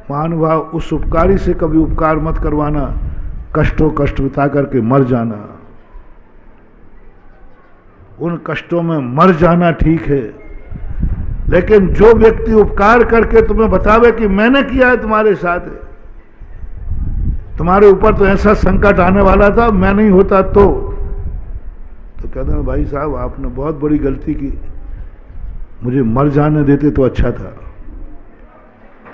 महानुभाव उस उपकारी से कभी उपकार मत करवाना, कष्टों कष्ट बिता करके मर जाना। उन कष्टों में मर जाना ठीक है, लेकिन जो व्यक्ति उपकार करके तुम्हें बतावे कि मैंने किया है तुम्हारे साथ, तुम्हारे ऊपर तो ऐसा संकट आने वाला था, मैं नहीं होता तो कहते हैं भाई साहब आपने बहुत बड़ी गलती की, मुझे मर जाने देते तो अच्छा था।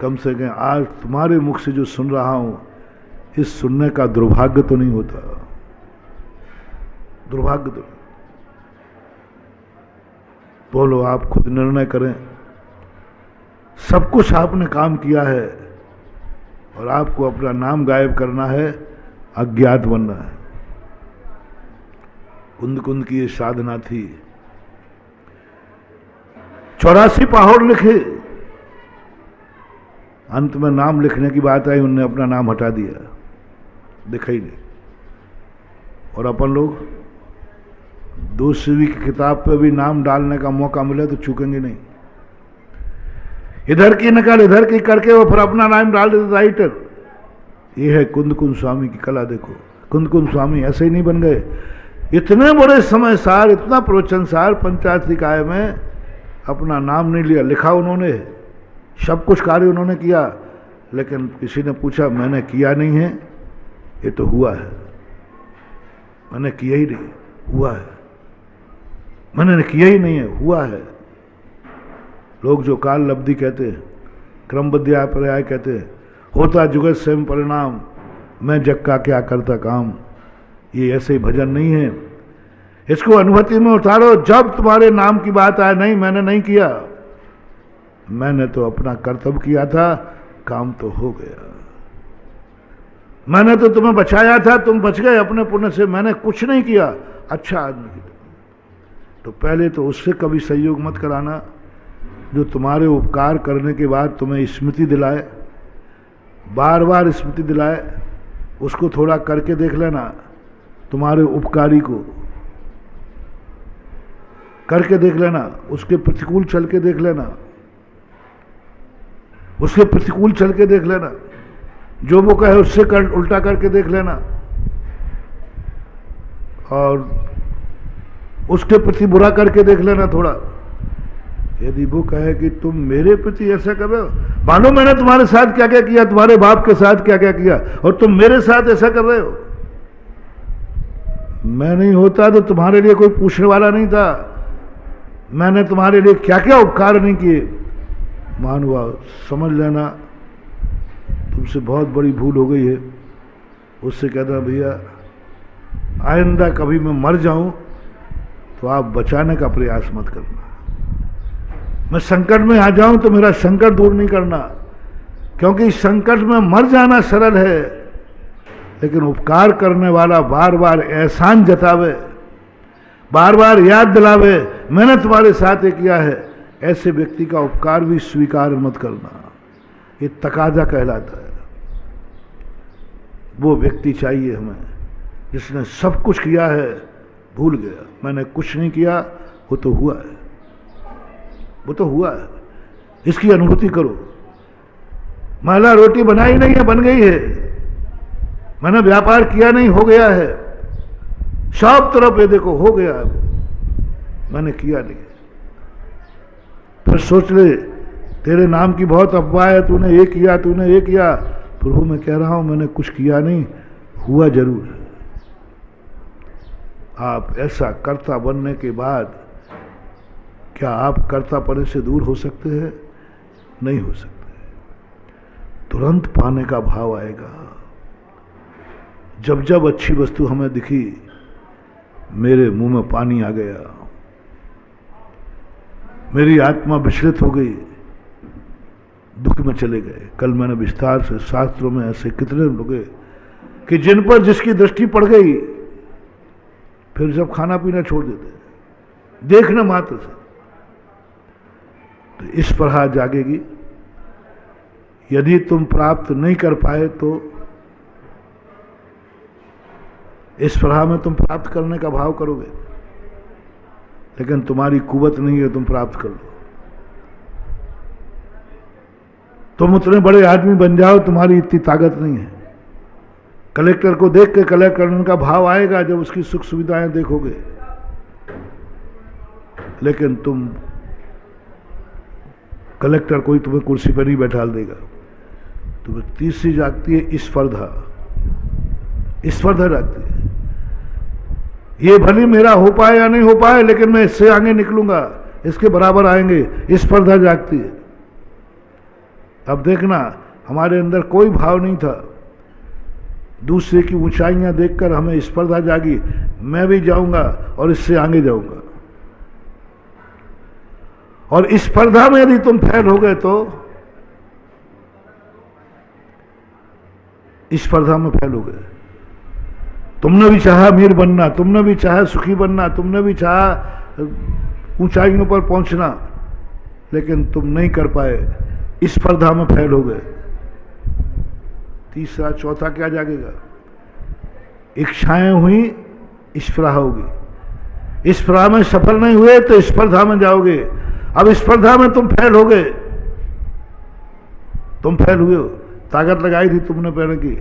कम से कम आज तुम्हारे मुख से जो सुन रहा हूं, इस सुनने का दुर्भाग्य तो नहीं होता, दुर्भाग्य तो। बोलो, आप खुद निर्णय करें। सब कुछ आपने काम किया है और आपको अपना नाम गायब करना है, अज्ञात बनना है। कुंद कुंद की ये साधना थी। 84 पहाड़ लिखे, अंत में नाम लिखने की बात आई, उनने अपना नाम हटा दिया, दिखा ही नहीं। और अपन लोग दूसरी की किताब पे भी नाम डालने का मौका मिले तो चूकेंगे नहीं। इधर की नकल इधर की करके वो फिर अपना नाम डाल देते राइटर। ये है कुंद कुंद स्वामी की कला। देखो कुंद कुंद स्वामी ऐसे ही नहीं बन गए, इतने बड़े समय सार, इतना प्रवचन सार पंचायत निकाय में अपना नाम नहीं लिया। लिखा उन्होंने, सब कुछ कार्य उन्होंने किया, लेकिन किसी ने पूछा मैंने किया नहीं है, ये तो हुआ है, मैंने किया ही नहीं, हुआ है, मैंने किया ही नहीं है, हुआ है। लोग जो काल लब्धि कहते हैं, क्रमबद्ध पर्याय कहते हैं, होता जुगत स्वयं परिणाम, मैं जग का क्या करता काम, ये ऐसे ही भजन नहीं है। इसको अनुभूति में उतारो। जब तुम्हारे नाम की बात आए, नहीं मैंने नहीं किया, मैंने तो अपना कर्तव्य किया था, काम तो हो गया। मैंने तो तुम्हें बचाया था, तुम बच गए अपने पुण्य से, मैंने कुछ नहीं किया। अच्छा आदमी की तो पहले तो उससे कभी सहयोग मत कराना जो तुम्हारे उपकार करने के बाद तुम्हें स्मृति दिलाए, बार बार स्मृति दिलाए। उसको थोड़ा करके देख लेना, तुम्हारे उपकारी को करके देख लेना, उसके प्रतिकूल चल के देख लेना, उसके प्रतिकूल चल के देख लेना, जो वो कहे उससे उल्टा करके देख लेना, और उसके प्रति बुरा करके देख लेना थोड़ा। यदि वो कहे कि तुम मेरे प्रति ऐसा कर रहे हो, मानो मैंने तुम्हारे साथ क्या क्या किया, तुम्हारे बाप के साथ क्या क्या किया, और तुम मेरे साथ ऐसा कर रहे हो, मैं नहीं होता तो तुम्हारे लिए कोई पूछने वाला नहीं था, मैंने तुम्हारे लिए क्या क्या उपकार नहीं किए। महानुभाव समझ लेना, तुमसे बहुत बड़ी भूल हो गई है। उससे कहता भैया आइंदा कभी मैं मर जाऊं तो आप बचाने का प्रयास मत करना, मैं संकट में आ जाऊं तो मेरा संकट दूर नहीं करना, क्योंकि संकट में मर जाना सरल है, लेकिन उपकार करने वाला बार बार एहसान जतावे, बार बार याद दिलावे मैंने तुम्हारे साथ ये किया है, ऐसे व्यक्ति का उपकार भी स्वीकार मत करना, ये तकाजा कहलाता है। वो व्यक्ति चाहिए हमें जिसने सब कुछ किया है, भूल गया मैंने कुछ नहीं किया, वो तो हुआ है, वो तो हुआ है, इसकी अनुभूति करो। महिला रोटी बनाई नहीं है, बन गई है, मैंने व्यापार किया नहीं, हो गया है, सब तरफ ये देखो हो गया है, मैंने किया नहीं। फिर सोच ले तेरे नाम की बहुत अफवाह है, तूने ये किया, तूने ये किया। प्रभु मैं कह रहा हूं मैंने कुछ किया नहीं, हुआ जरूर है। आप ऐसा कर्ता बनने के बाद क्या आप कर्तापने से दूर हो सकते हैं? नहीं हो सकते। तुरंत पाने का भाव आएगा। जब जब अच्छी वस्तु हमें दिखी, मेरे मुंह में पानी आ गया, मेरी आत्मा विचलित हो गई, दुख में चले गए। कल मैंने विस्तार से शास्त्रों में ऐसे कितने लोग कि जिन पर जिसकी दृष्टि पड़ गई, फिर जब खाना पीना छोड़ देते, देखने मात्र से तो स्पृहा जागेगी। यदि तुम प्राप्त नहीं कर पाए तो स्पृहा में तुम प्राप्त करने का भाव करोगे, लेकिन तुम्हारी कुवत नहीं है, तुम प्राप्त कर लो। तुम उतने बड़े आदमी बन जाओ, तुम्हारी इतनी ताकत नहीं है। कलेक्टर को देख के कलेक्ट करने का भाव आएगा जब उसकी सुख सुविधाएं देखोगे, लेकिन तुम कलेक्टर कोई तुम्हें कुर्सी पर नहीं बैठाल देगा। तुम्हें तीसरी जागती है स्पर्धा। स्पर्धा जागती है, ये भले मेरा हो पाए या नहीं हो पाए, लेकिन मैं इससे आगे निकलूंगा, इसके बराबर आएंगे। स्पर्धा जागती है। अब देखना, हमारे अंदर कोई भाव नहीं था, दूसरे की ऊंचाइयां देखकर हमें स्पर्धा जागी, मैं भी जाऊंगा और इससे आगे जाऊंगा। और स्पर्धा में यदि तुम फेल हो गए तो स्पर्धा में फेल हो गए। तुमने भी चाहा अमीर बनना, तुमने भी चाहा सुखी बनना, तुमने भी चाहा ऊंचाइयों पर पहुंचना, लेकिन तुम नहीं कर पाए, स्पर्धा में फेल हो गए। तीसरा चौथा क्या जागेगा? इच्छाएं हुई, स्पर्धा होगी। स्पर्धा में सफल नहीं हुए तो स्पर्धा में जाओगे। अब स्पर्धा में तुम फेल हो गए, तुम फेल हुए हो, ताकत लगाई थी तुमने पहले की,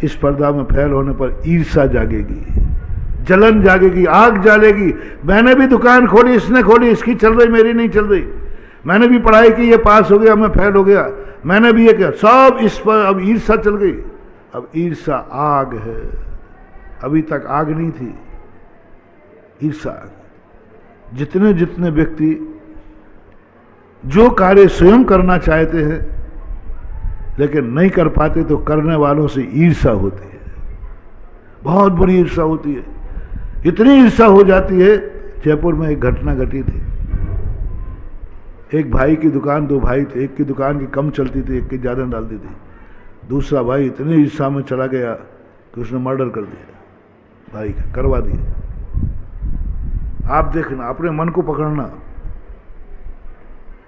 स्पर्धा में फेल होने पर ईर्ष्या जागेगी, जलन जागेगी, आग जलेगी। मैंने भी दुकान खोली, इसने खोली, इसकी चल रही, मेरी नहीं चल रही। मैंने भी पढ़ाई की, ये पास हो गया, मैं फेल हो गया। मैंने भी ये किया, सब इस पर अब ईर्ष्या चल गई। अब ईर्ष्या आग है, अभी तक आग नहीं थी, ईर्ष्या। जितने जितने व्यक्ति जो कार्य स्वयं करना चाहते हैं लेकिन नहीं कर पाते, तो करने वालों से ईर्ष्या होती है, बहुत बुरी ईर्ष्या होती है। इतनी ईर्ष्या हो जाती है, जयपुर में एक घटना घटी थी। एक भाई की दुकान, दो भाई थे, एक की दुकान की कम चलती थी, एक की ज़्यादा डालती थी। दूसरा भाई इतने ईर्ष्या में चला गया कि उसने मर्डर कर दिया, भाई का करवा दिया। आप देखना, अपने मन को पकड़ना।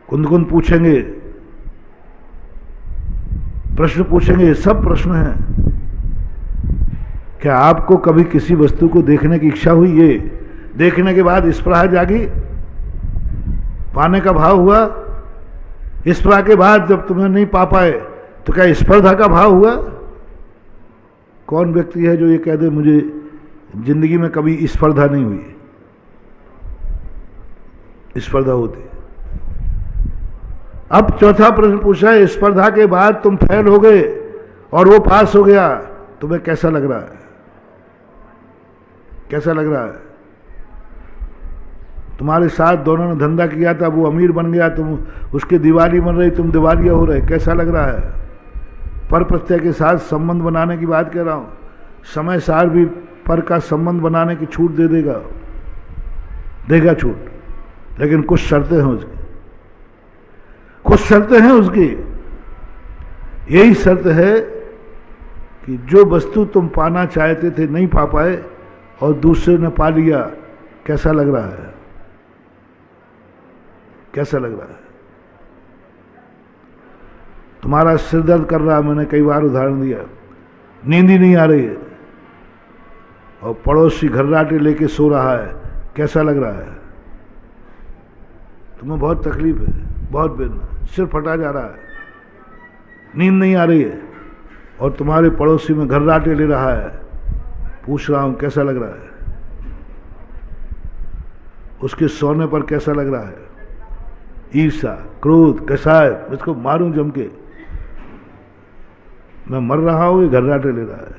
कुंद कुंद पूछेंगे, प्रश्न पूछेंगे, सब प्रश्न हैं। क्या आपको कभी किसी वस्तु को देखने की इच्छा हुई? ये देखने के बाद स्पृहा जागी, पाने का भाव हुआ? स्पृहा के बाद जब तुम्हें नहीं पा पाए तो क्या स्पर्धा का भाव हुआ? कौन व्यक्ति है जो ये कह दे मुझे जिंदगी में कभी स्पर्धा नहीं हुई? स्पर्धा होती। अब चौथा प्रश्न पूछा है, स्पर्धा के बाद तुम फेल हो गए और वो पास हो गया, तुम्हें कैसा लग रहा है? कैसा लग रहा है? तुम्हारे साथ दोनों ने धंधा किया था, वो अमीर बन गया, तुम उसकी दिवाली बन रही, तुम दिवालिया हो रहे, कैसा लग रहा है? पर प्रत्यय के साथ संबंध बनाने की बात कह रहा हूं। समय सार भी पर का संबंध बनाने की छूट दे देगा छूट, लेकिन कुछ शर्तें हैं उसकी, कुछ शर्तें हैं उसकी। यही शर्त है कि जो वस्तु तुम पाना चाहते थे नहीं पा पाए और दूसरे ने पा लिया, कैसा लग रहा है? कैसा लग रहा है? तुम्हारा सिर दर्द कर रहा है, मैंने कई बार उदाहरण दिया, नींद ही नहीं आ रही है और पड़ोसी घर्राटे लेके सो रहा है, कैसा लग रहा है? तुम्हें बहुत तकलीफ है, बहुत बेदना, सिर फटा जा रहा है, नींद नहीं आ रही है और तुम्हारे पड़ोसी में घर्राटे ले रहा है। पूछ रहा हूं कैसा लग रहा है? उसके सोने पर कैसा लग रहा है? ईर्ष्या, क्रोध, कैसा है? इसको मारूं जम के, मैं मर रहा हूं, ये घर्राटे ले रहा है।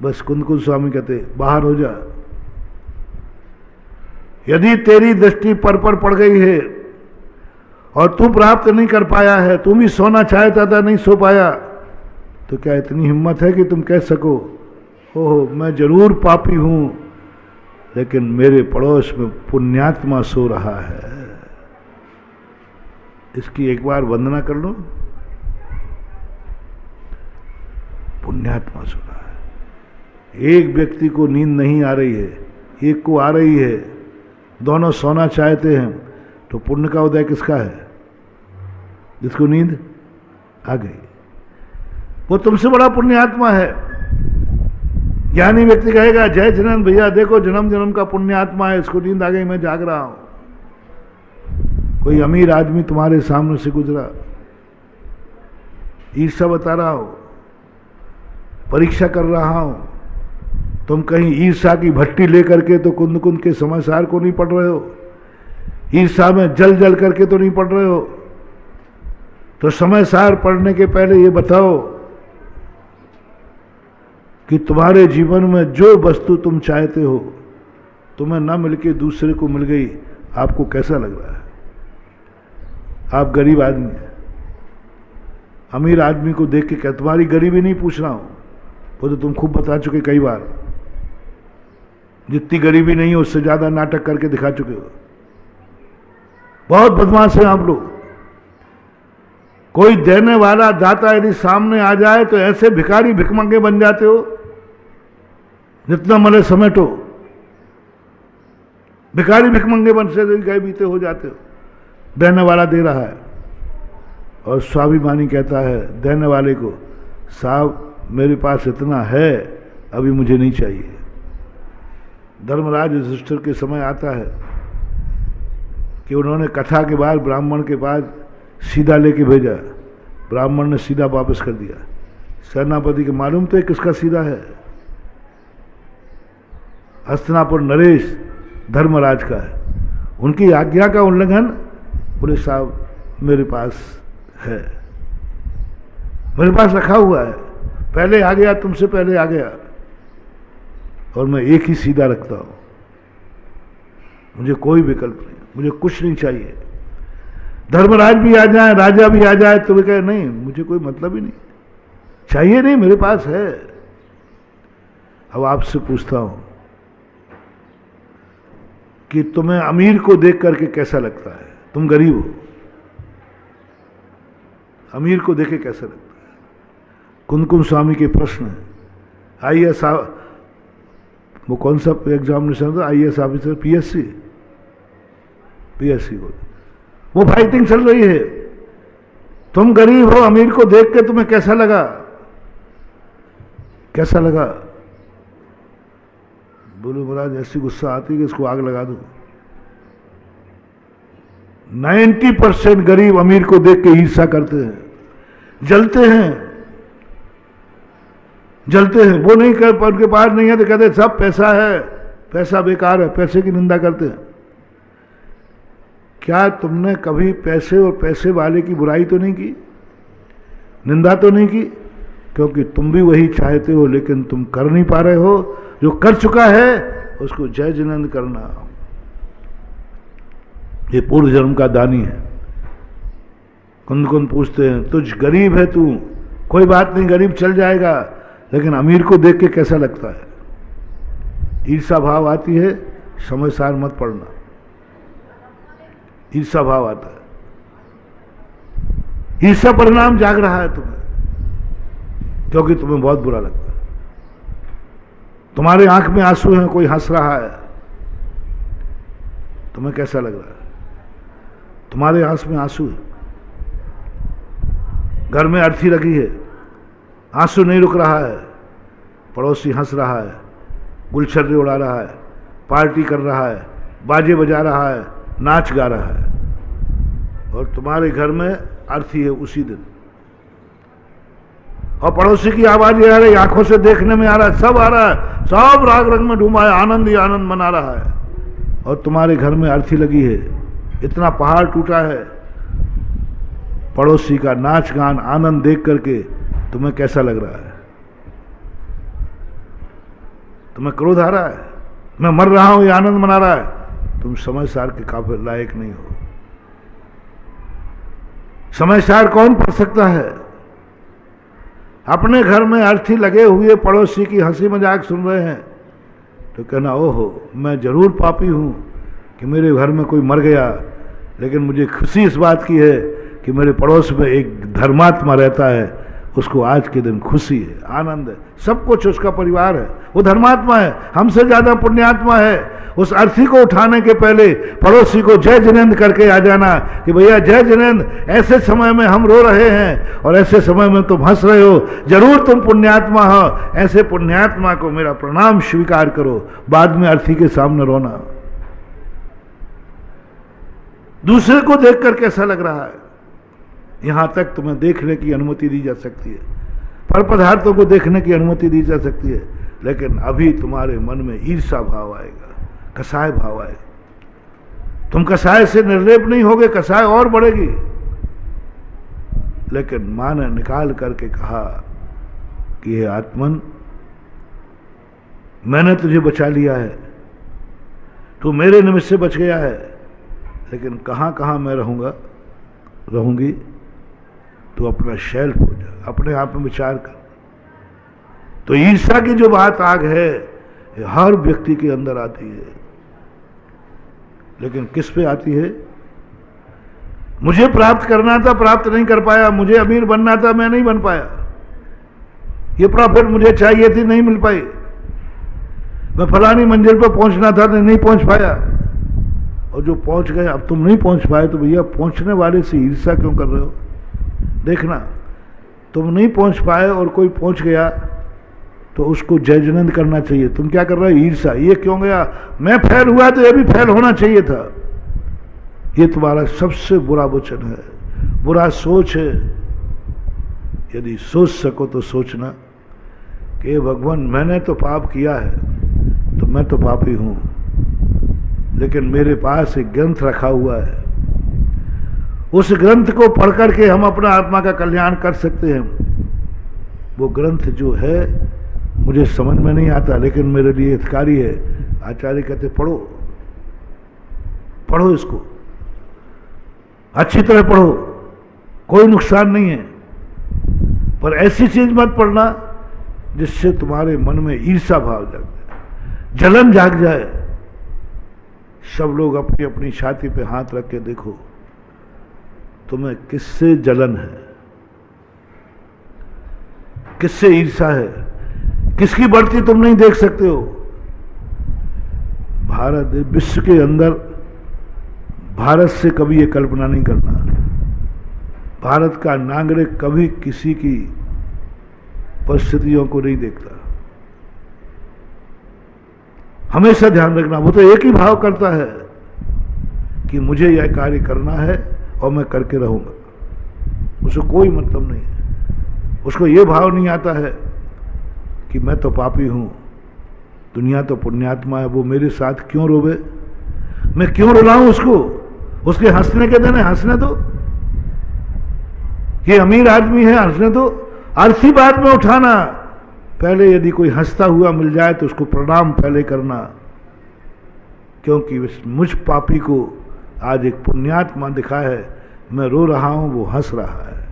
बस कुंद कुंद स्वामी कहते बाहर हो जा। यदि तेरी दृष्टि पर पड़ गई है और तू प्राप्त नहीं कर पाया है, तू भी सोना चाहता था नहीं सो पाया, तो क्या इतनी हिम्मत है कि तुम कह सको ओह मैं जरूर पापी हूं लेकिन मेरे पड़ोस में पुण्यात्मा सो रहा है, इसकी एक बार वंदना कर लो। पुण्यात्मा सो रहा है। एक व्यक्ति को नींद नहीं आ रही है, एक को आ रही है, दोनों सोना चाहते हैं, तो पुण्य का उदय किसका है? जिसको नींद आ गई, वो तुमसे बड़ा पुण्यात्मा है। ज्ञानी व्यक्ति कहेगा जय जिनेंद्र भैया देखो जन्म जन्म का पुण्यात्मा है, इसको नींद आ गई, मैं जाग रहा हूं। कोई अमीर आदमी तुम्हारे सामने से गुजरा, ईर्ष्या बता रहा हो, परीक्षा कर रहा हूं, तुम कहीं ईर्ष्या की भट्टी लेकर के तो कुंद कुंद के समाचार को नहीं पढ़ रहे हो, ईर्ष्या में जल जल करके तो नहीं पढ़ रहे हो, तो समाचार पढ़ने के पहले ये बताओ कि तुम्हारे जीवन में जो वस्तु तुम चाहते हो तुम्हें न मिलके दूसरे को मिल गई, आपको कैसा लग रहा है? आप गरीब आदमी हैं, अमीर आदमी को देख के क्या, तुम्हारी गरीबी नहीं पूछ रहा हूं, वो तो तुम खूब बता चुके कई बार, जितनी गरीबी नहीं है उससे ज्यादा नाटक करके दिखा चुके हो। बहुत बदमाश हैं आप लोग। कोई देने वाला दाता यदि सामने आ जाए तो ऐसे भिखारी भिखमंगे बन जाते हो, जितना मरे समेटो भिखारी भिखमंगे बन से गए बीते हो जाते हो। देने वाला दे रहा है और स्वाभिमानी कहता है देने वाले को, साहब मेरे पास इतना है, अभी मुझे नहीं चाहिए। धर्मराज युधिष्ठिर के समय आता है कि उन्होंने कथा के बाद ब्राह्मण के पास सीधा लेके भेजा, ब्राह्मण ने सीधा वापस कर दिया। सेनापति के मालूम तो है किसका सीधा है, हस्तिनापुर नरेश धर्मराज का है। उनकी आज्ञा का उल्लंघन, बोले साहब मेरे पास है, मेरे पास रखा हुआ है, पहले आ गया, तुमसे पहले आ गया, और मैं एक ही सीधा रखता हूं, मुझे कोई विकल्प नहीं, मुझे कुछ नहीं चाहिए। धर्मराज भी आ जाए, राजा भी आ जाए तो वे कहे नहीं मुझे कोई मतलब ही नहीं, चाहिए नहीं, मेरे पास है। अब आपसे पूछता हूं कि तुम्हें अमीर को देख करके कैसा लगता है? तुम गरीब हो, अमीर को देखे कैसा लगता है? कुंदकुंद स्वामी के प्रश्न है, आईएएस, वो कौन सा एग्जामिनेशन था, आईएएस ऑफिसर, पीएससी को, वो फाइटिंग चल रही है। तुम गरीब हो, अमीर को देख के तुम्हें कैसा लगा? कैसा लगा? बोलो महाराज ऐसी गुस्सा आती है कि इसको आग लगा दो। 90% गरीब अमीर को देख के ईर्ष्या करते हैं, जलते हैं, जलते हैं। वो नहीं कर, उनके पास नहीं है तो कहते सब पैसा है, पैसा बेकार है, पैसे की निंदा करते हैं। क्या तुमने कभी पैसे और पैसे वाले की बुराई तो नहीं की, निंदा तो नहीं की? क्योंकि तुम भी वही चाहते हो, लेकिन तुम कर नहीं पा रहे हो। जो कर चुका है उसको जय जिनेंद्र करना, ये पूर्व जन्म का दानी है। कुंद पूछते हैं तुझ गरीब है तू, कोई बात नहीं, गरीब चल जाएगा, लेकिन अमीर को देख के कैसा लगता है? ईर्षा भाव आती है, समय सार मत पड़ना, ईर्षा भाव आता है, ईर्षा परिणाम जाग रहा है तुम्हें, क्योंकि तुम्हें बहुत बुरा लगता है। तुम्हारे आंख में आंसू हैं, कोई हंस रहा है, तुम्हें कैसा लग रहा है? तुम्हारे आंख में आंसू है, घर में अर्थी लगी है, आंसू नहीं रुक रहा है, पड़ोसी हंस रहा है, गुलछर्रे उड़ा रहा है, पार्टी कर रहा है, बाजे बजा रहा है, नाच गा रहा है, और तुम्हारे घर में अर्थी है उसी दिन, और पड़ोसी की आवाज आ रही, आंखों से देखने में आ रहा है, सब आ रहा है, सब राग रंग में डूबा है, आनंद ही आनंद मना रहा है, और तुम्हारे घर में अर्थी लगी है, इतना पहाड़ टूटा है। पड़ोसी का नाच गान आनंद देख करके तुम्हें कैसा लग रहा है? तुम्हें क्रोध आ रहा है, मैं मर रहा हूं, ये आनंद मना रहा है। तुम समय सार के काफिर लायक नहीं हो। समय सार कौन पढ़ सकता है? अपने घर में अर्थी लगे हुए पड़ोसी की हंसी मजाक सुन रहे हैं तो कहना ओहो मैं जरूर पापी हूं कि मेरे घर में कोई मर गया, लेकिन मुझे खुशी इस बात की है कि मेरे पड़ोस में एक धर्मात्मा रहता है, उसको आज के दिन खुशी है, आनंद है, सब कुछ उसका परिवार है, वो धर्मात्मा है, हमसे ज्यादा पुण्यात्मा है। उस अर्थी को उठाने के पहले पड़ोसी को जय जिनेंद्र करके आ जाना कि भैया जय जिनेंद्र, ऐसे समय में हम रो रहे हैं और ऐसे समय में तुम हंस रहे हो, जरूर तुम पुण्यात्मा हो, ऐसे पुण्यात्मा को मेरा प्रणाम स्वीकार करो। बाद में अर्थी के सामने रोना। दूसरे को देखकर कैसा लग रहा है, यहां तक तुम्हें देखने की अनुमति दी जा सकती है, पर पदार्थों को देखने की अनुमति दी जा सकती है, लेकिन अभी तुम्हारे मन में ईर्षा भाव आएगा, कसाय भाव आएगा। तुम कसाय से निर्लेप नहीं होगे, कसाय और बढ़ेगी। लेकिन मां ने निकाल करके कहा कि ये आत्मन, मैंने तुझे बचा लिया है, तू मेरे निमित्त से बच गया है, लेकिन कहां कहां मैं रहूंगी, तू अपना शेल्फ हो जा, अपने आप में विचार कर। तो ईर्षा की जो बात आग है, हर व्यक्ति के अंदर आती है, लेकिन किस पे आती है? मुझे प्राप्त करना था, प्राप्त नहीं कर पाया, मुझे अमीर बनना था, मैं नहीं बन पाया, ये प्रॉफिट मुझे चाहिए थी, नहीं मिल पाई, मैं फलानी मंजिल पर पहुंचना था, नहीं पहुंच पाया, और जो पहुंच गए अब तुम नहीं पहुंच पाए, तो भैया पहुंचने वाले से ईर्षा क्यों कर रहे हो? देखना, तुम नहीं पहुंच पाए और कोई पहुंच गया तो उसको जय जिनेंद्र करना चाहिए। तुम क्या कर रहे हो? ईर्षा, ये क्यों गया, मैं फेल हुआ तो ये भी फेल होना चाहिए था। ये तुम्हारा सबसे बुरा वचन है, बुरा सोच है। यदि सोच सको तो सोचना कि भगवान, मैंने तो पाप किया है, तो मैं तो पापी हूं, लेकिन मेरे पास एक ग्रंथ रखा हुआ है, उस ग्रंथ को पढ़ करके हम अपना आत्मा का कल्याण कर सकते हैं। वो ग्रंथ जो है मुझे समझ में नहीं आता, लेकिन मेरे लिए हितकारी है। आचार्य कहते पढ़ो, पढ़ो, इसको अच्छी तरह पढ़ो, कोई नुकसान नहीं है, पर ऐसी चीज मत पढ़ना जिससे तुम्हारे मन में ईर्षा भाव जाग जाए, जलन जाग जाए। सब लोग अपनी अपनी छाती पे हाथ रख के देखो, तुम्हें किससे जलन है, किससे ईर्षा है, किसकी बढ़ती तुम नहीं देख सकते हो। भारत, विश्व के अंदर भारत से कभी ये कल्पना नहीं करना, भारत का नागरिक कभी किसी की परिस्थितियों को नहीं देखता। हमेशा ध्यान रखना, वो तो एक ही भाव करता है कि मुझे यह कार्य करना है और मैं करके रहूंगा, उसको कोई मतलब नहीं है। उसको ये भाव नहीं आता है कि मैं तो पापी हूं, दुनिया तो पुण्यात्मा है, वो मेरे साथ क्यों रोवे, मैं क्यों रुलाऊं उसको, उसके हंसने के दिन हंसने दो, ये अमीर आदमी है, हंसने दो। अर्थी बात में उठाना, पहले यदि कोई हंसता हुआ मिल जाए तो उसको प्रणाम पहले करना, क्योंकि मुझ पापी को आज एक पुण्यात्मा दिखा है, मैं रो रहा हूं, वो हंस रहा है।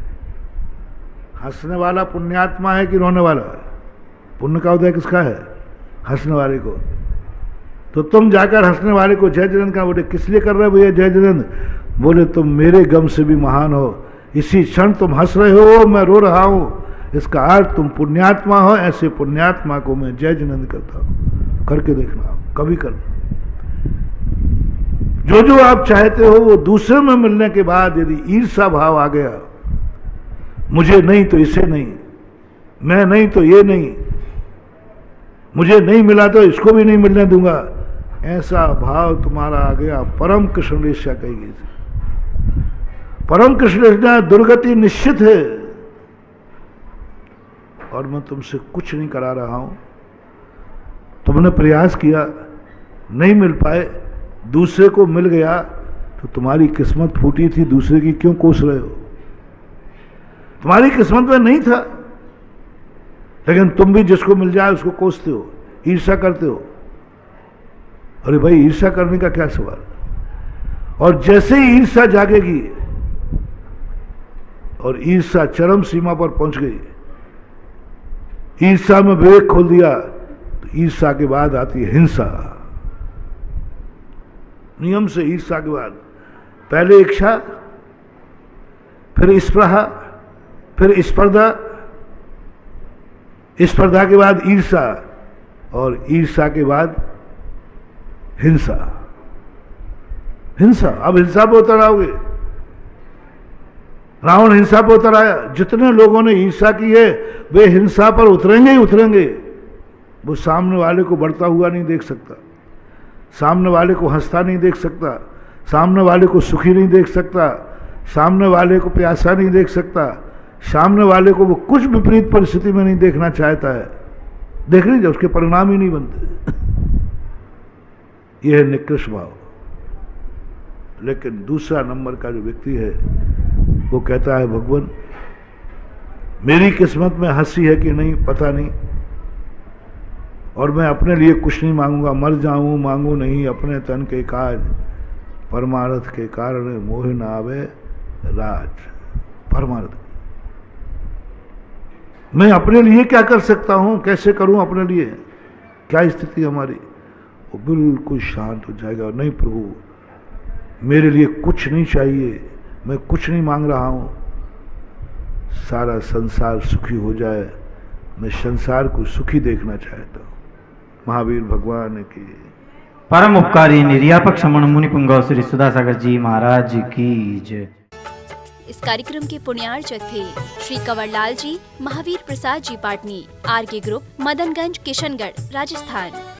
हंसने वाला पुण्यात्मा है कि रोने वाला? पुण्य का उदय किसका है? हंसने वाले को। तो तुम जाकर हंसने वाले को जय जिनेंद्र का, बोले किस लिए कर रहे हो भैया जय जिनेंद्र? बोले तुम मेरे गम से भी महान हो, इसी क्षण तुम हंस रहे हो, मैं रो रहा हूं, इसका अर्थ तुम पुण्यात्मा हो। ऐसे पुण्यात्मा को मैं जय जिनेंद्र करता हूं। करके देखना, कभी करना। जो जो आप चाहते हो वो दूसरे में मिलने के बाद यदि ईर्षा भाव आ गया, मुझे नहीं तो इसे नहीं, मैं नहीं तो ये नहीं, मुझे नहीं मिला तो इसको भी नहीं मिलने दूंगा, ऐसा भाव तुम्हारा आ गया, परम कृष्ण ईर्ष्या कहेगी। परम कृष्ण ईर्ष्या दुर्गति निश्चित है। और मैं तुमसे कुछ नहीं करा रहा हूं, तुमने प्रयास किया, नहीं मिल पाए, दूसरे को मिल गया तो तुम्हारी किस्मत फूटी थी, दूसरे की क्यों कोस रहे हो? तुम्हारी किस्मत में नहीं था, लेकिन तुम भी जिसको मिल जाए उसको कोसते हो, ईर्ष्या करते हो। अरे भाई, ईर्ष्या करने का क्या सवाल? और जैसे ही ईर्ष्या जागेगी और ईर्ष्या चरम सीमा पर पहुंच गई, ईर्ष्या में विवेक खोल दिया, तो ईर्ष्या के बाद आती है हिंसा। नियम से ईर्ष्या के बाद पहले इच्छा, फिर स्पृहा, फिर स्पर्धा, स्पर्धा के बाद ईर्षा, और ईर्षा के बाद हिंसा। हिंसा, अब हिंसा पे उतर आओगे। रावण हिंसा पर उतर आया। जितने लोगों ने हिंसा की है वे हिंसा पर उतरेंगे ही उतरेंगे। वो सामने वाले को बढ़ता हुआ नहीं देख सकता, सामने वाले को हंसता नहीं देख सकता, सामने वाले को सुखी नहीं देख सकता, सामने वाले को प्यासा नहीं देख सकता, सामने वाले को वो कुछ विपरीत परिस्थिति में नहीं देखना चाहता है। देख लीजिए, उसके परिणाम ही नहीं बनते। यह है निकृष्ट भाव। लेकिन दूसरा नंबर का जो व्यक्ति है वो कहता है भगवान मेरी किस्मत में हंसी है कि नहीं पता नहीं, और मैं अपने लिए कुछ नहीं मांगूंगा, मर जाऊं मांगू नहीं अपने तन के काज, परमार्थ के कारण मोह न आवे राज। परमार्थ मैं अपने लिए क्या कर सकता हूं, कैसे करूं अपने लिए, क्या स्थिति हमारी। वो बिल्कुल शांत हो जाएगा। नहीं प्रभु, मेरे लिए कुछ नहीं चाहिए, मैं कुछ नहीं मांग रहा हूं, सारा संसार सुखी हो जाए, मैं संसार को सुखी देखना चाहता हूं। महावीर भगवान की। परम उपकारी निर्यापक श्रमण मुनि पुंगव श्री सुधासागर जी महाराज की जय। इस कार्यक्रम के पुण्यार्चक थे श्री कंवरलाल जी, महावीर प्रसाद जी पाटनी, आरके ग्रुप, मदनगंज, किशनगढ़, राजस्थान।